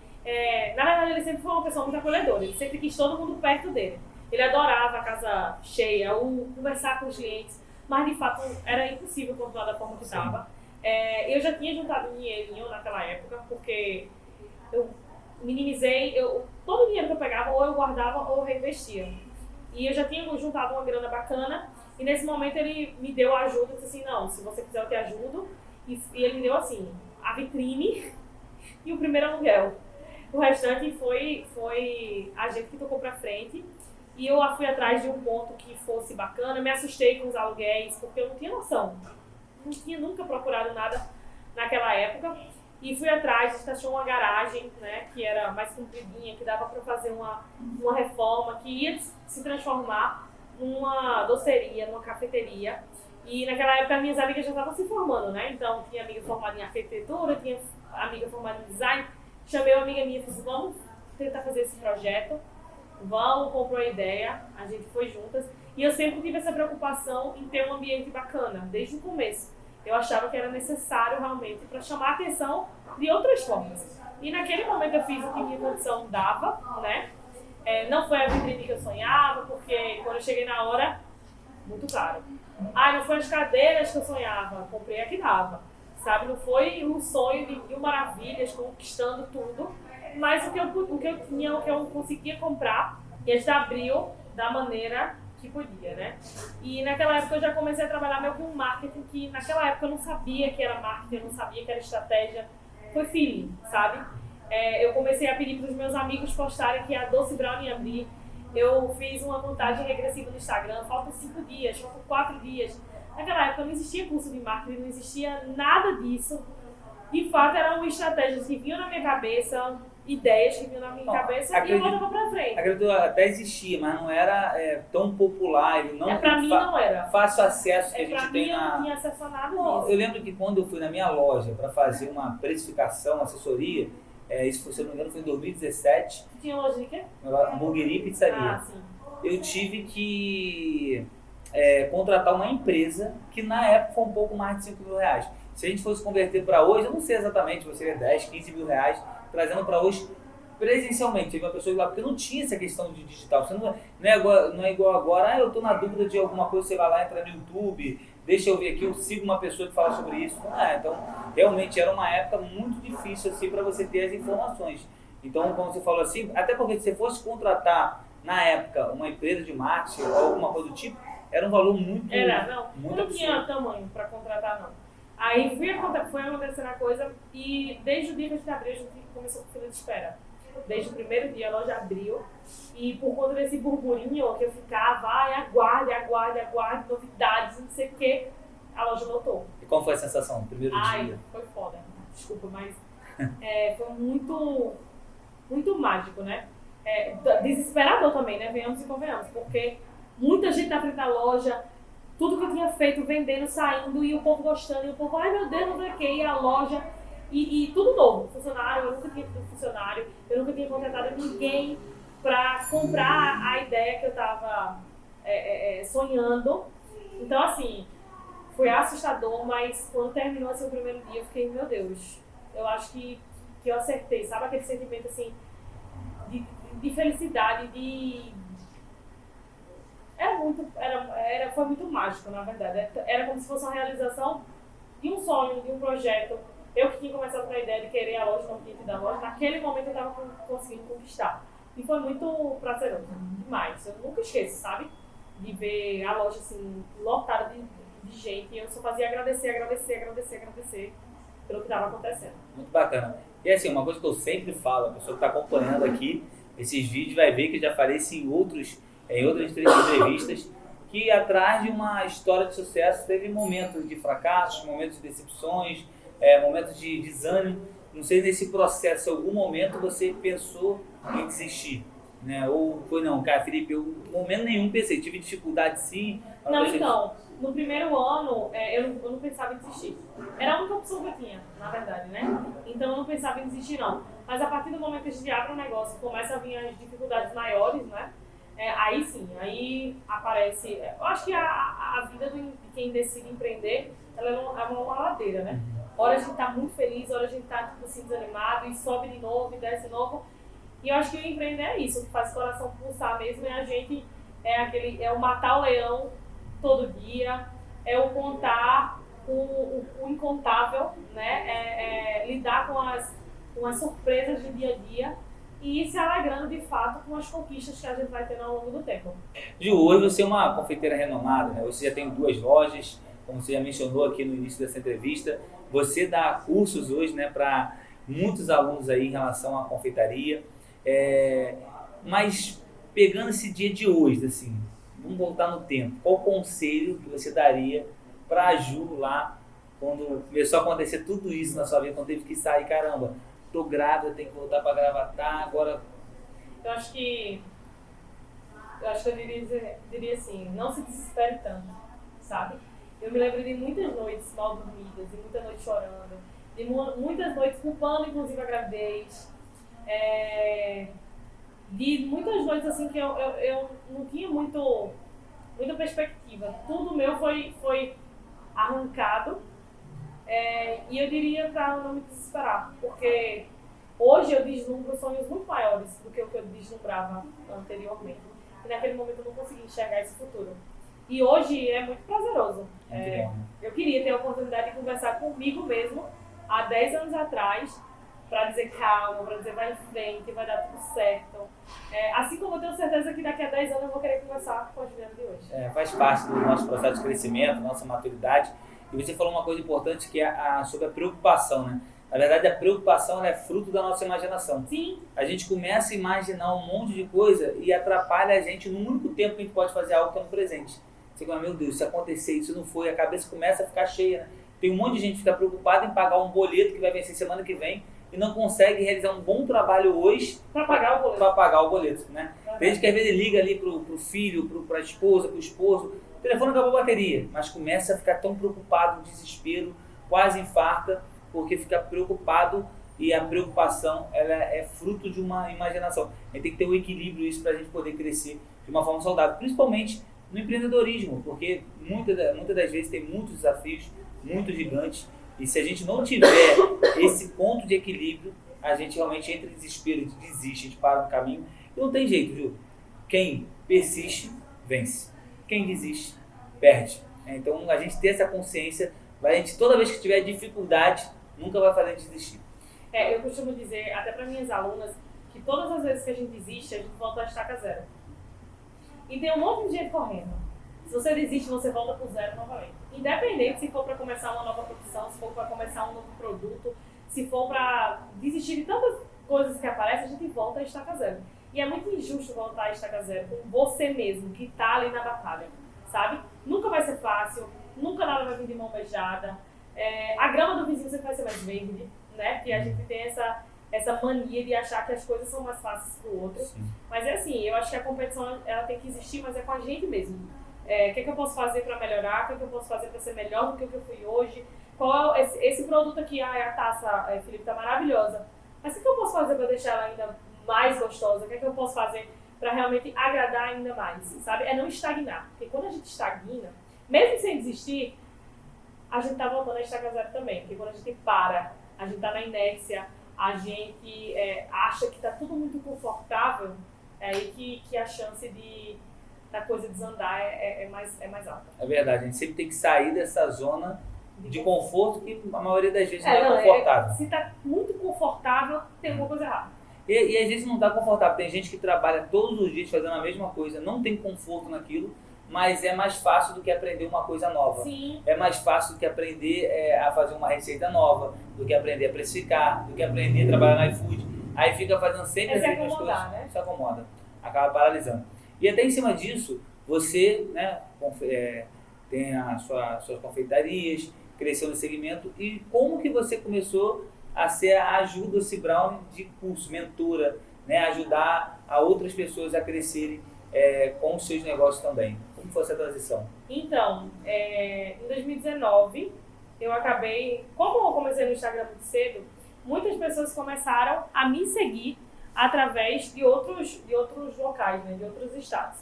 Na verdade, ele sempre foi uma pessoa muito acolhedora, ele sempre quis todo mundo perto dele. Ele adorava a casa cheia, conversar com os clientes, mas de fato era impossível continuar da forma que estava. Eu já tinha juntado um dinheirinho naquela época, porque eu minimizei, todo o dinheiro que eu pegava, ou eu guardava ou eu reinvestia. E eu já tinha juntado uma grana bacana, e nesse momento ele me deu a ajuda, disse assim, não, se você quiser eu te ajudo. E ele me deu assim, a vitrine e o primeiro aluguel. O restante foi a gente que tocou pra frente. E eu fui atrás de um ponto que fosse bacana, me assustei com os aluguéis, porque eu não tinha noção. Não tinha nunca procurado nada naquela época. E fui atrás, estacionou uma garagem, né, que era mais compridinha, que dava para fazer uma reforma, que ia se transformar numa doceria, numa cafeteria. E naquela época as minhas amigas já estavam se formando, né? Então tinha amiga formada em arquitetura, tinha amiga formada em design. Chamei uma amiga minha e disse, vamos tentar fazer esse projeto. Vamos, comprou a ideia, a gente foi juntas. E eu sempre tive essa preocupação em ter um ambiente bacana, desde o começo. Eu achava que era necessário realmente para chamar a atenção de outras formas. E naquele momento eu fiz o que minha condição dava, né? Não foi a vitrine que eu sonhava, porque quando eu cheguei na hora, muito caro. Não foi as cadeiras que eu sonhava, comprei a que dava. Sabe, não foi um sonho de mil maravilhas, conquistando tudo, mas o que eu tinha, o que eu conseguia comprar, e a gente abriu da maneira que podia, né? E naquela época eu já comecei a trabalhar meio com um marketing que naquela época eu não sabia que era marketing, eu não sabia que era estratégia, foi feeling, sabe? Eu comecei a pedir para os meus amigos postarem que a Doce Brown ia abrir, eu fiz uma contagem regressiva no Instagram, faltam 5 dias, faltam 4 dias. Naquela época não existia curso de marketing, não existia nada disso. De fato, era uma estratégia que vinha na minha cabeça, ideias que vinham na minha cabeça e eu botava pra frente. Acredito até existia, mas não era tão popular. Não pra mim não era. Fácil acesso que a gente tem eu não tinha acesso a nada disso. Eu lembro que quando eu fui na minha loja para fazer uma precificação, assessoria, isso, se eu não me engano, foi em 2017. Tinha loja de quê? Hamburgueria e pizzaria. Sim. Eu tive que contratar uma empresa que na época foi um pouco mais de 5 mil reais. Se a gente fosse converter para hoje, eu não sei exatamente, seria 10, 15 mil reais, trazendo para hoje presencialmente. Teve uma pessoa lá, porque não tinha essa questão de digital. Você não é igual agora, eu estou na dúvida de alguma coisa, você vai lá, entra no YouTube, deixa eu ver aqui, eu sigo uma pessoa que fala sobre isso. Então, realmente era uma época muito difícil assim, para você ter as informações. Então, como você falou assim, até porque se você fosse contratar, na época, uma empresa de marketing ou alguma coisa do tipo, era um valor muito eu não tinha tamanho para contratar, não. Aí foi acontecendo a coisa e desde o dia que a gente abriu, a gente começou com fila de espera. Desde o primeiro dia a loja abriu e por conta desse burburinho que eu ficava, aguarde, novidades, não sei o que, a loja lotou. E como foi a sensação no primeiro dia? Foi foda, desculpa, mas foi muito, muito mágico, né? Desesperador também, né? Venhamos e convenhamos, porque muita gente na frente da loja, tudo que eu tinha feito, vendendo, saindo, e o povo gostando, e o povo, ai meu Deus, não sei o que, e a loja, e tudo novo. Funcionário, eu nunca tinha tido funcionário, eu nunca tinha contratado ninguém para comprar a ideia que eu estava sonhando. Então, assim, foi assustador, mas quando terminou assim, o primeiro dia, eu fiquei, meu Deus, eu acho que eu acertei, sabe aquele sentimento, assim, de felicidade, foi muito mágico, na verdade. Era como se fosse uma realização de um sonho, de um projeto. Eu que tinha começado com a ideia de querer a loja, não tinha tido a loja, naquele momento eu estava conseguindo conquistar. E foi muito prazeroso, demais. Eu nunca esqueço, sabe? De ver a loja assim, lotada de gente. E eu só fazia agradecer pelo que estava acontecendo. Muito bacana. E assim, uma coisa que eu sempre falo, a pessoa que está acompanhando aqui esses vídeos vai ver que eu já falei isso em outras entrevistas, que atrás de uma história de sucesso teve momentos de fracassos, momentos de decepções, momentos de desânimo, não sei nesse processo, em algum momento você pensou em desistir, né? Ou foi não, cara, Felipe, eu em momento nenhum pensei, tive dificuldade sim. Não, então, no primeiro ano eu não pensava em desistir. Era a única opção que eu tinha, na verdade, né? Então eu não pensava em desistir não. Mas a partir do momento que a gente abre um negócio, começa a vir as dificuldades maiores, né? Aí sim, aí aparece. Eu acho que a vida de quem decide empreender, ela é uma ladeira, né? Hora a gente tá muito feliz, hora a gente tá tipo assim, desanimado e sobe de novo e desce de novo. E eu acho que o empreender é isso, o que faz o coração pulsar mesmo é a gente, é o matar o leão todo dia, é o contar o incontável, né? Lidar com as surpresas do dia a dia e ir se alegrando de fato com as conquistas que a gente vai tendo ao longo do tempo. Ju, hoje você é uma confeiteira renomada, né? Você já tem 2 lojas, como você já mencionou aqui no início dessa entrevista. Você dá cursos hoje, né, para muitos alunos aí em relação à confeitaria. Mas pegando esse dia de hoje, assim, vamos voltar no tempo. Qual conselho que você daria para a Ju lá, quando começou a acontecer tudo isso na sua vida, quando teve que sair, caramba, tô grávida, tenho que voltar para Gravatar, agora... Eu acho que eu diria assim, não se desespere tanto, sabe? Eu me lembro de muitas noites mal dormidas, de muitas noites chorando, de muitas noites culpando inclusive a gravidez, de muitas noites assim que eu não tinha muita perspectiva. Tudo meu foi arrancado, e eu diria para não me desesperar, porque hoje eu vislumbro sonhos muito maiores do que o que eu vislumbrava anteriormente. E naquele momento eu não consegui enxergar esse futuro. E hoje é muito prazeroso. Eu queria ter a oportunidade de conversar comigo mesmo há 10 anos atrás, para dizer calma, para dizer vai em frente, vai dar tudo certo. Assim como eu tenho certeza que daqui a 10 anos eu vou querer conversar com a Juliana de hoje. Faz parte do nosso processo de crescimento, nossa maturidade. E você falou uma coisa importante que é sobre a preocupação, né? Na verdade, a preocupação é fruto da nossa imaginação. Sim. A gente começa a imaginar um monte de coisa e atrapalha a gente no único tempo que a gente pode fazer algo que é no presente. Você fala, meu Deus, se acontecer, isso não foi, a cabeça começa a ficar cheia, né? Tem um monte de gente que fica preocupada em pagar um boleto que vai vencer semana que vem e não consegue realizar um bom trabalho hoje para pagar o boleto, né? Tem gente que às vezes liga ali pro filho, pra esposa, pro esposo, o telefone acabou a bateria, mas começa a ficar tão preocupado, desespero, quase infarta, porque fica preocupado e a preocupação ela é fruto de uma imaginação. A gente tem que ter um equilíbrio isso para a gente poder crescer de uma forma saudável, principalmente no empreendedorismo, porque muitas das vezes tem muitos desafios, muito gigantes, e se a gente não tiver esse ponto de equilíbrio, a gente realmente entra em desespero, desiste, a gente para no caminho, e não tem jeito, viu? Quem persiste, vence. Quem desiste, perde. Então a gente ter essa consciência, a gente toda vez que tiver dificuldade, nunca vai fazer a gente desistir. Eu costumo dizer, até para minhas alunas, que todas as vezes que a gente desiste, a gente volta a estaca zero. E tem um monte de gente correndo. Se você desiste, você volta pro zero novamente. Independente se for para começar uma nova profissão, se for para começar um novo produto, se for para desistir de tantas coisas que aparecem, a gente volta a estaca zero. E é muito injusto voltar a estaca zero com você mesmo, que tá ali na batalha, sabe? Nunca vai ser fácil, nunca nada vai vir de mão beijada. A grama do vizinho sempre vai ser mais verde, né? Porque a gente tem essa mania de achar que as coisas são mais fáceis pro outro. Sim. Mas é assim, eu acho que a competição ela tem que existir, mas é com a gente mesmo. O que eu posso fazer para melhorar? O que eu posso fazer para ser melhor do que o que eu fui hoje? Qual é esse produto aqui, a taça, Felipe, tá maravilhosa. Mas o que eu posso fazer para deixar ela ainda mais gostosa? O que eu posso fazer para realmente agradar ainda mais? Sabe? É não estagnar. Porque quando a gente estagna, mesmo sem desistir, a gente tá voltando a estaca zero também. Porque quando a gente para, a gente tá na inércia, a gente acha que tá tudo muito confortável, é aí que a chance da coisa desandar é mais alta. É verdade, a gente sempre tem que sair dessa zona de conforto que a maioria das vezes não é confortável. Se tá muito confortável, tem alguma coisa errada. E às vezes não tá confortável. Tem gente que trabalha todos os dias fazendo a mesma coisa, não tem conforto naquilo, mas é mais fácil do que aprender uma coisa nova. Sim. É mais fácil do que aprender a fazer uma receita nova, do que aprender a precificar, do que aprender a trabalhar no iFood. Aí fica fazendo sempre as mesmas coisas, né? Se acomoda, acaba paralisando. E até em cima disso, você, né, tem as suas confeitarias, cresceu no segmento, e como que você começou a ser a ajuda do Brown de curso, mentora, né? Ajudar a outras pessoas a crescerem com os seus negócios também. Como foi essa transição? Então, em 2019, eu acabei, como eu comecei no Instagram muito cedo, muitas pessoas começaram a me seguir através de outros locais, né, de outros estados.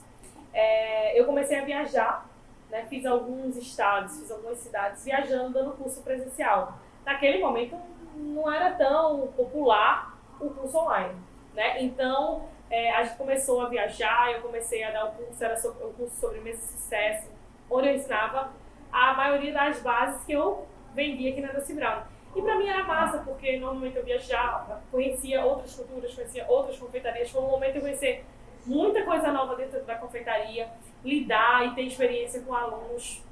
Eu comecei a viajar, né, fiz alguns estados, fiz algumas cidades viajando, dando curso presencial. Naquele momento não era tão popular o curso online, né? Então a gente começou a viajar, eu comecei a dar o curso, era o curso sobre mesa de sucesso, onde eu ensinava a maioria das bases que eu vendia aqui na Doce Brown. E pra mim era massa, porque normalmente eu viajava, conhecia outras culturas, conhecia outras confeitarias. Foi um momento de eu conhecer muita coisa nova dentro da confeitaria, lidar e ter experiência com alunos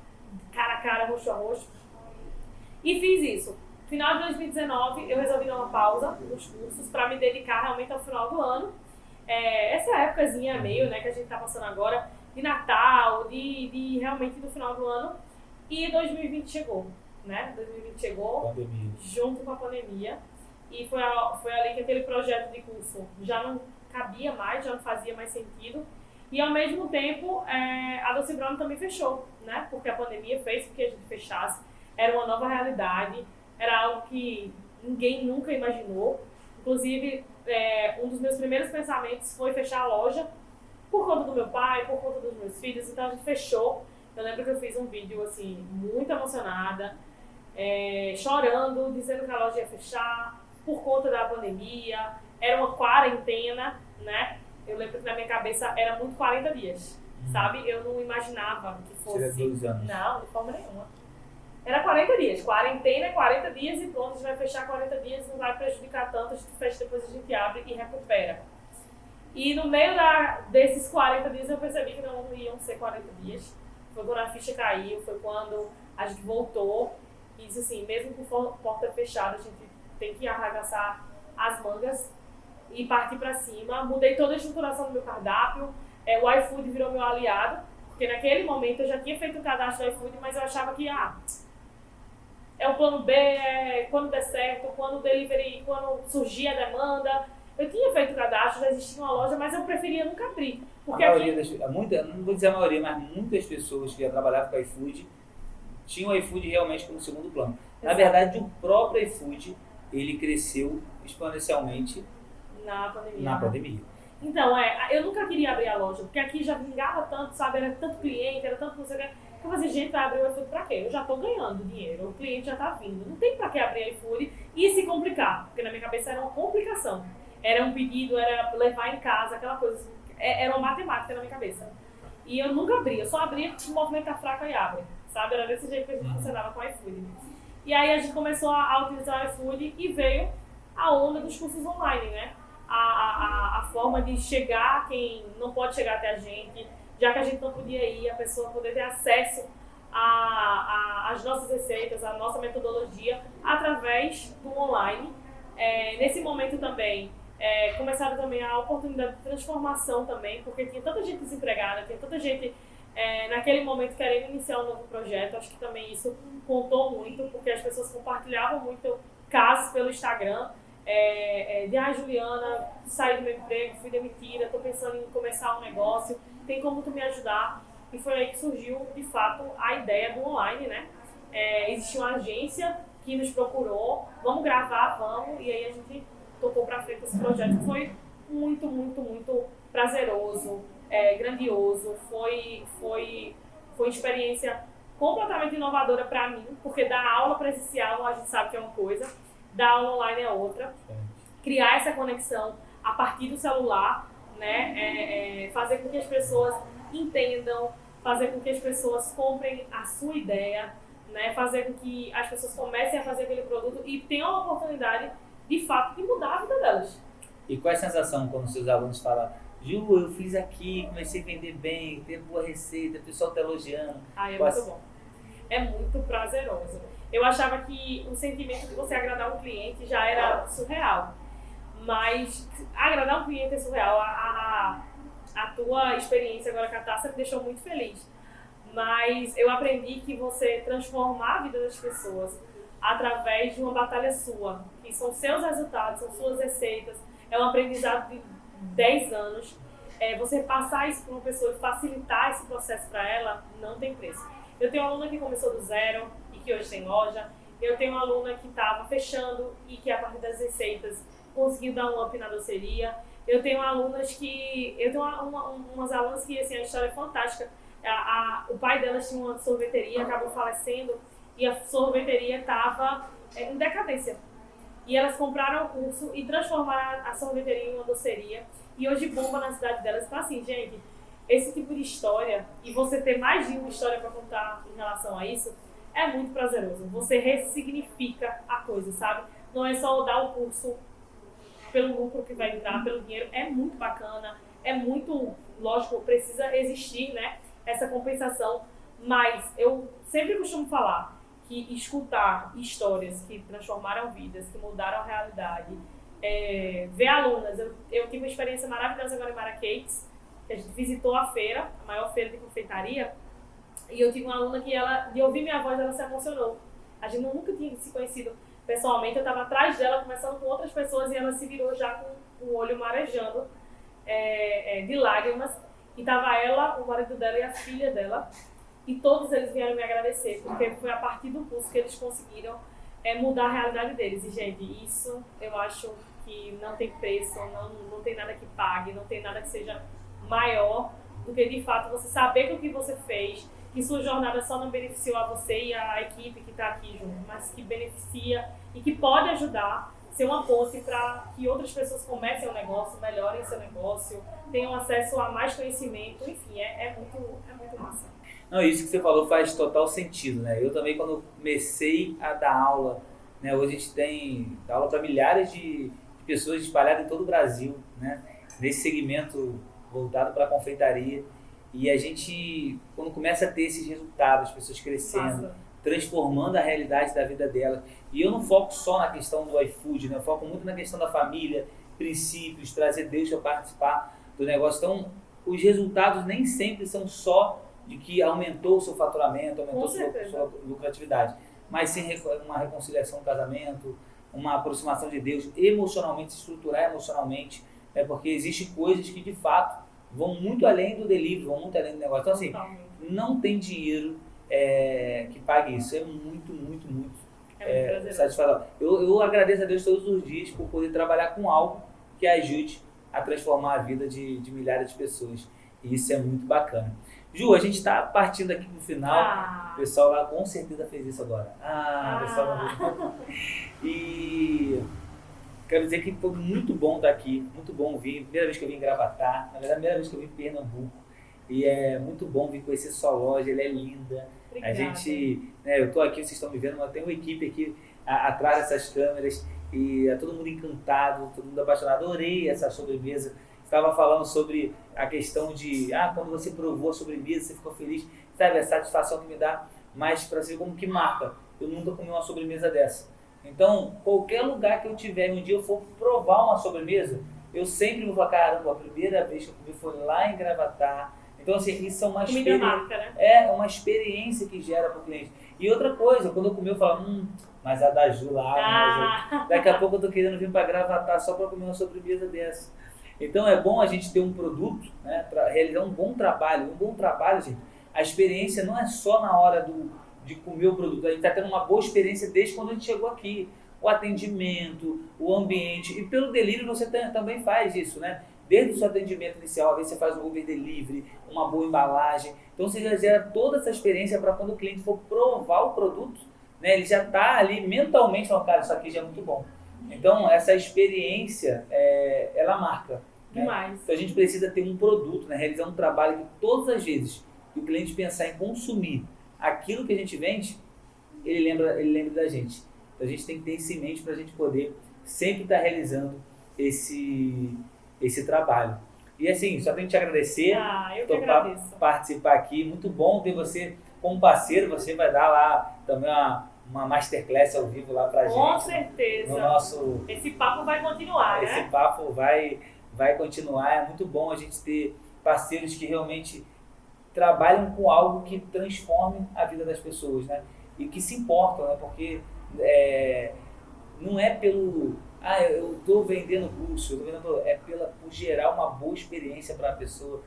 cara a cara, rosto a rosto. E fiz isso. No final de 2019, eu resolvi dar uma pausa nos cursos para me dedicar realmente ao final do ano. Essa épocazinha meio, né, que a gente tá passando agora, de Natal, de realmente do final do ano. E 2020 chegou, né? 2020 chegou, Pandemia. junto com a pandemia. E foi ali que aquele projeto de curso já não cabia mais, já não fazia mais sentido. E ao mesmo tempo, a Doce Brown também fechou, né? Porque a pandemia fez com que a gente fechasse. Era uma nova realidade, era algo que ninguém nunca imaginou. Inclusive, um dos meus primeiros pensamentos foi fechar a loja por conta do meu pai, por conta dos meus filhos. Então a gente fechou. Eu lembro que eu fiz um vídeo assim, muito emocionada, chorando, dizendo que a loja ia fechar por conta da pandemia. Era uma quarentena, né? Eu lembro que na minha cabeça era muito 40 dias, sabe? Eu não imaginava que fosse... Seria 2 anos. Não, de forma nenhuma. Era 40 dias. Quarentena é 40 dias e pronto, a gente vai fechar 40 dias, não vai prejudicar tanto, a gente fecha, depois a gente abre e recupera. E no meio desses 40 dias eu percebi que não iam ser 40 dias. Foi quando a ficha caiu, foi quando a gente voltou e disse assim, mesmo com porta fechada, a gente tem que arregaçar as mangas e partir para cima. Mudei toda a estruturação do meu cardápio, o iFood virou meu aliado, porque naquele momento eu já tinha feito o cadastro do iFood, mas eu achava que é o plano B, quando der certo, quando o delivery, quando surgir a demanda. Eu tinha feito o cadastro, já existia uma loja, mas eu preferia nunca abrir. Porque A maioria não vou dizer a maioria, mas muitas pessoas que já trabalhavam com o iFood tinham o iFood realmente como segundo plano. Na verdade, o próprio iFood, ele cresceu exponencialmente na pandemia. Então, eu nunca queria abrir a loja, porque aqui já vingava tanto, sabe? Era tanto cliente, era tanto não sei o que. Eu falei, gente, vai abrir o iFood pra quê? Eu já tô ganhando dinheiro, o cliente já tá vindo. Não tem pra que abrir iFood e se complicar, porque na minha cabeça era uma complicação. Era um pedido, era levar em casa, aquela coisa assim. Era uma matemática na minha cabeça. E eu nunca abria, eu só abria porque o movimento tá fraco e abre, sabe? Era desse jeito que a gente funcionava com o iFood. E aí a gente começou a utilizar o iFood e veio a onda dos cursos online, né? A forma de chegar a quem não pode chegar até a gente, já que a gente não podia ir, a pessoa poder ter acesso às nossas receitas, à nossa metodologia, através do online. Nesse momento também, começaram também a oportunidade de transformação também, porque tinha tanta gente desempregada, tinha tanta gente naquele momento querendo iniciar um novo projeto. Acho que também isso contou muito, porque as pessoas compartilhavam muito casos pelo Instagram, Juliana, saí do meu emprego, fui demitida, estou pensando em começar um negócio, tem como tu me ajudar? E foi aí que surgiu, de fato, a ideia do online, né? Existiu uma agência que nos procurou, vamos gravar, vamos, e aí a gente tocou para frente esse projeto, que foi muito, muito, muito prazeroso, grandioso, foi uma experiência completamente inovadora para mim, porque dar aula presencial a gente sabe que é uma coisa, dar aula online é outra. Criar essa conexão a partir do celular, né? Fazer com que as pessoas entendam, fazer com que as pessoas comprem a sua ideia, né? Fazer com que as pessoas comecem a fazer aquele produto e tenham a oportunidade, de fato, de mudar a vida delas. E qual é a sensação quando seus alunos falam, Ju, eu fiz aqui, comecei a vender bem, teve boa receita, o pessoal tá elogiando? Muito bom. É muito prazeroso. Eu achava que o sentimento de você agradar um cliente já era surreal. Mas agradar um cliente é surreal. A tua experiência agora com a taça me deixou muito feliz. Mas eu aprendi que você transformar a vida das pessoas através de uma batalha sua, que são seus resultados, são suas receitas, é um aprendizado de 10 anos. Você passar isso para uma pessoa e facilitar esse processo para ela, não tem preço. Eu tenho uma aluna que começou do zero e que hoje tem loja. Eu tenho uma aluna que estava fechando e que a partir das receitas conseguiu dar um up na doceria. Eu tenho alunas que... Eu tenho umas alunas que, assim, a história é fantástica. O pai delas tinha uma sorveteria, acabou falecendo e a sorveteria estava em decadência. E elas compraram o curso e transformaram a sorveteria em uma doceria. E hoje bomba na cidade delas. Então, assim, gente, esse tipo de história, e você ter mais de uma história para contar em relação a isso, é muito prazeroso. Você ressignifica a coisa, sabe? Não é só dar o curso pelo lucro que vai entrar, pelo dinheiro. É muito bacana, é muito, lógico, precisa existir, né, essa compensação. Mas eu sempre costumo falar que escutar histórias que transformaram vidas, que mudaram a realidade, ver alunas. Eu tive uma experiência maravilhosa agora em Maracakes, que a gente visitou a feira, a maior feira de confeitaria, e eu tive uma aluna que de ouvir minha voz, ela se emocionou. A gente nunca tinha se conhecido pessoalmente, eu estava atrás dela, conversando com outras pessoas, e ela se virou já com o olho marejando de lágrimas, e estava ela, o marido dela e a filha dela, e todos eles vieram me agradecer, porque foi a partir do curso que eles conseguiram mudar a realidade deles. E, gente, isso eu acho que não tem preço, não tem nada que pague, não tem nada que seja maior do que, de fato, você saber que o que você fez, que sua jornada só não beneficiou a você e a equipe que está aqui junto, mas que beneficia e que pode ajudar, ser uma ponte para que outras pessoas comecem o negócio, melhorem seu negócio, tenham acesso a mais conhecimento. Enfim, é muito massa. Não, isso que você falou faz total sentido, né? Eu também, quando comecei a dar aula, né, hoje a gente dá aula para milhares de pessoas espalhadas em todo o Brasil, né? Nesse segmento voltado para a confeitaria. E a gente, quando começa a ter esses resultados, as pessoas crescendo, transformando a realidade da vida delas. E eu não foco só na questão do iFood, né? Eu foco muito na questão da família, princípios, trazer Deus para participar do negócio. Então, os resultados nem sempre são só de que aumentou o seu faturamento, aumentou a sua lucratividade, mas sim uma reconciliação no casamento, uma aproximação de Deus emocionalmente, se estruturar emocionalmente, porque existem coisas que de fato vão muito além do delivery, vão muito além do negócio. Então, assim, não tem dinheiro que pague isso. É muito satisfatório. Eu agradeço a Deus todos os dias por poder trabalhar com algo que ajude a transformar a vida de milhares de pessoas. E isso é muito bacana. Ju, a gente está partindo aqui pro final. O pessoal lá com certeza fez isso agora. Pessoal. E quero dizer que foi muito bom estar aqui, muito bom vir. Primeira vez que eu vim em Gravatá, na verdade, primeira vez que eu vim em Pernambuco. E é muito bom vir conhecer sua loja, ela é linda. Obrigada. A gente, né, eu estou aqui, vocês estão me vendo, mas tem uma equipe aqui atrás dessas câmeras e é todo mundo encantado, todo mundo apaixonado. Adorei essa sobremesa. Estava falando sobre a questão de, quando você provou a sobremesa, você ficou feliz, sabe, a satisfação que me dá, mas para ver como que marca. Eu nunca comi uma sobremesa dessa. Então, qualquer lugar que eu tiver, um dia eu for provar uma sobremesa, eu sempre vou falar, caramba, a primeira vez que eu comi foi lá em Gravatá. Então, assim, isso é uma experiência. Marca, né? É uma experiência que gera para o cliente. E outra coisa, quando eu comi, eu falo, mas a da Ju lá, daqui a pouco eu tô querendo vir para Gravatá só para comer uma sobremesa dessa. Então é bom a gente ter um produto, né, para realizar um bom trabalho. Um bom trabalho, gente, a experiência não é só na hora de comer o produto. A gente está tendo uma boa experiência desde quando a gente chegou aqui. O atendimento, o ambiente. E pelo delivery você também faz isso, né? Desde o seu atendimento inicial, às vezes você faz um Uber Delivery, uma boa embalagem. Então você já gera toda essa experiência para quando o cliente for provar o produto, né, ele já está ali mentalmente falando, cara, isso aqui já é muito bom. Então, essa experiência, ela marca. Demais. Né? Então, a gente precisa ter um produto, né? Realizar um trabalho que todas as vezes que o cliente pensar em consumir aquilo que a gente vende, ele lembra da gente. Então, a gente tem que ter isso em mente para a gente poder sempre estar realizando esse trabalho. E assim, só tenho que te agradecer por participar aqui. Muito bom ter você como parceiro. Você vai dar lá também uma masterclass ao vivo lá pra gente. Com certeza. Esse papo vai continuar, né? Esse papo vai continuar. É muito bom a gente ter parceiros que realmente trabalham com algo que transforme a vida das pessoas, né? E que se importam, né? Porque não é pelo, eu estou vendendo curso, por gerar uma boa experiência para a pessoa,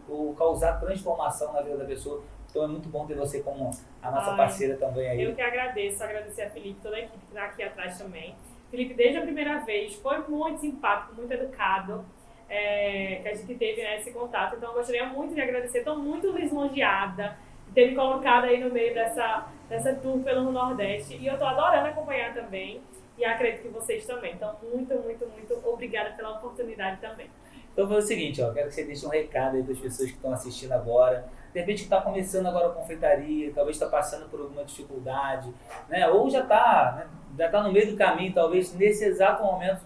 por causar transformação na vida da pessoa. Então é muito bom ter você como a nossa parceira também aí. Eu que agradeço, agradecer a Felipe, toda a equipe que está aqui atrás também. Felipe, desde a primeira vez, foi muito simpático, muito educado, que a gente teve, né, esse contato. Então eu gostaria muito de agradecer, estou muito lisonjeada de ter me colocado aí no meio dessa tour pelo Nordeste. E eu estou adorando acompanhar também, e acredito que vocês também. Então, muito, muito, muito obrigada pela oportunidade também. Então foi o seguinte, quero que você deixe um recado aí para as pessoas que estão assistindo agora. De repente que está começando agora a confeitaria, talvez está passando por alguma dificuldade, né? Ou já está no meio do caminho, talvez nesse exato momento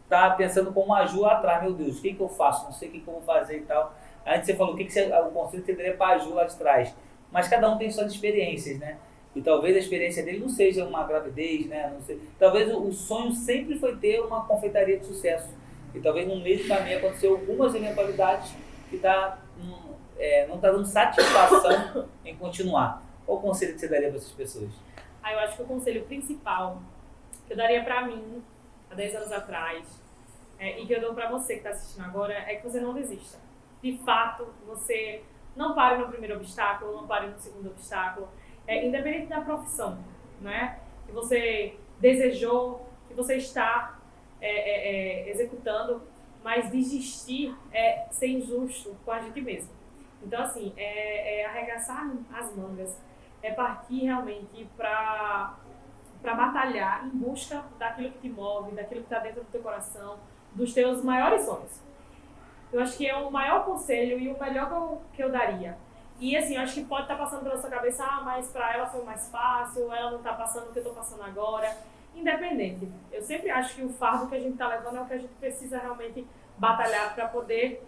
está pensando como a Ju lá atrás, meu Deus, o que eu faço? Não sei o que eu vou fazer e tal. Antes você falou o conselho que você daria para a Ju lá de trás. Mas cada um tem suas experiências, né? E talvez a experiência dele não seja uma gravidez, né? Não sei. Talvez o sonho sempre foi ter uma confeitaria de sucesso. E talvez no meio do caminho aconteceu algumas eventualidades que não está dando satisfação em continuar. Qual o conselho que você daria para essas pessoas? Eu acho que o conselho principal que eu daria para mim, há 10 anos atrás, e que eu dou para você que está assistindo agora, é que você não desista. De fato, você não pare no primeiro obstáculo, não pare no segundo obstáculo, independente da profissão, né? Que você desejou, que você está executando, mas desistir é ser injusto com a gente mesmo. Então, assim, arregaçar as mangas, partir realmente para batalhar em busca daquilo que te move, daquilo que está dentro do teu coração, dos teus maiores sonhos. Eu acho que é o maior conselho e o melhor que eu daria. E assim, eu acho que pode estar passando pela sua cabeça, mas para ela foi mais fácil, ela não está passando o que eu estou passando agora. Independente. Eu sempre acho que o fardo que a gente está levando é o que a gente precisa realmente batalhar para poder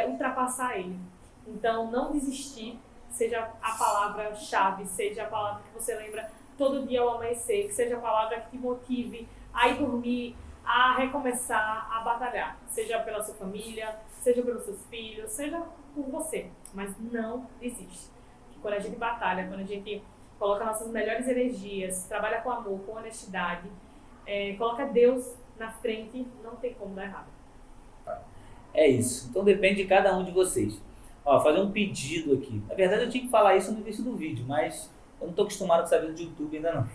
ultrapassar ele. Então, não desistir, seja a palavra-chave, seja a palavra que você lembra todo dia ao amanhecer, que seja a palavra que te motive a ir dormir, a recomeçar, a batalhar. Seja pela sua família, seja pelos seus filhos, seja por você. Mas não desiste. Porque quando a gente batalha, quando a gente coloca nossas melhores energias, trabalha com amor, com honestidade, coloca Deus na frente, não tem como dar errado. É isso. Então depende de cada um de vocês. Fazer um pedido aqui. Na verdade eu tinha que falar isso no início do vídeo, mas eu não estou acostumado com essa vida de YouTube ainda não.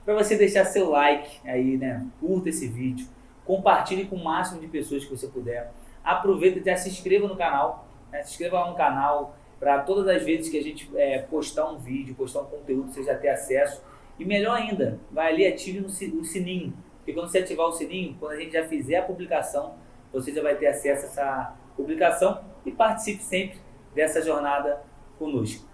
Para você deixar seu like aí, né? Curta esse vídeo, compartilhe com o máximo de pessoas que você puder. Aproveita e já se inscreva no canal, né? Se inscreva lá no canal para todas as vezes que a gente postar um vídeo, postar um conteúdo, você já ter acesso. E melhor ainda, vai ali e ative o sininho. Porque quando você ativar o sininho, quando a gente já fizer a publicação, você já vai ter acesso a essa publicação e participe sempre dessa jornada conosco.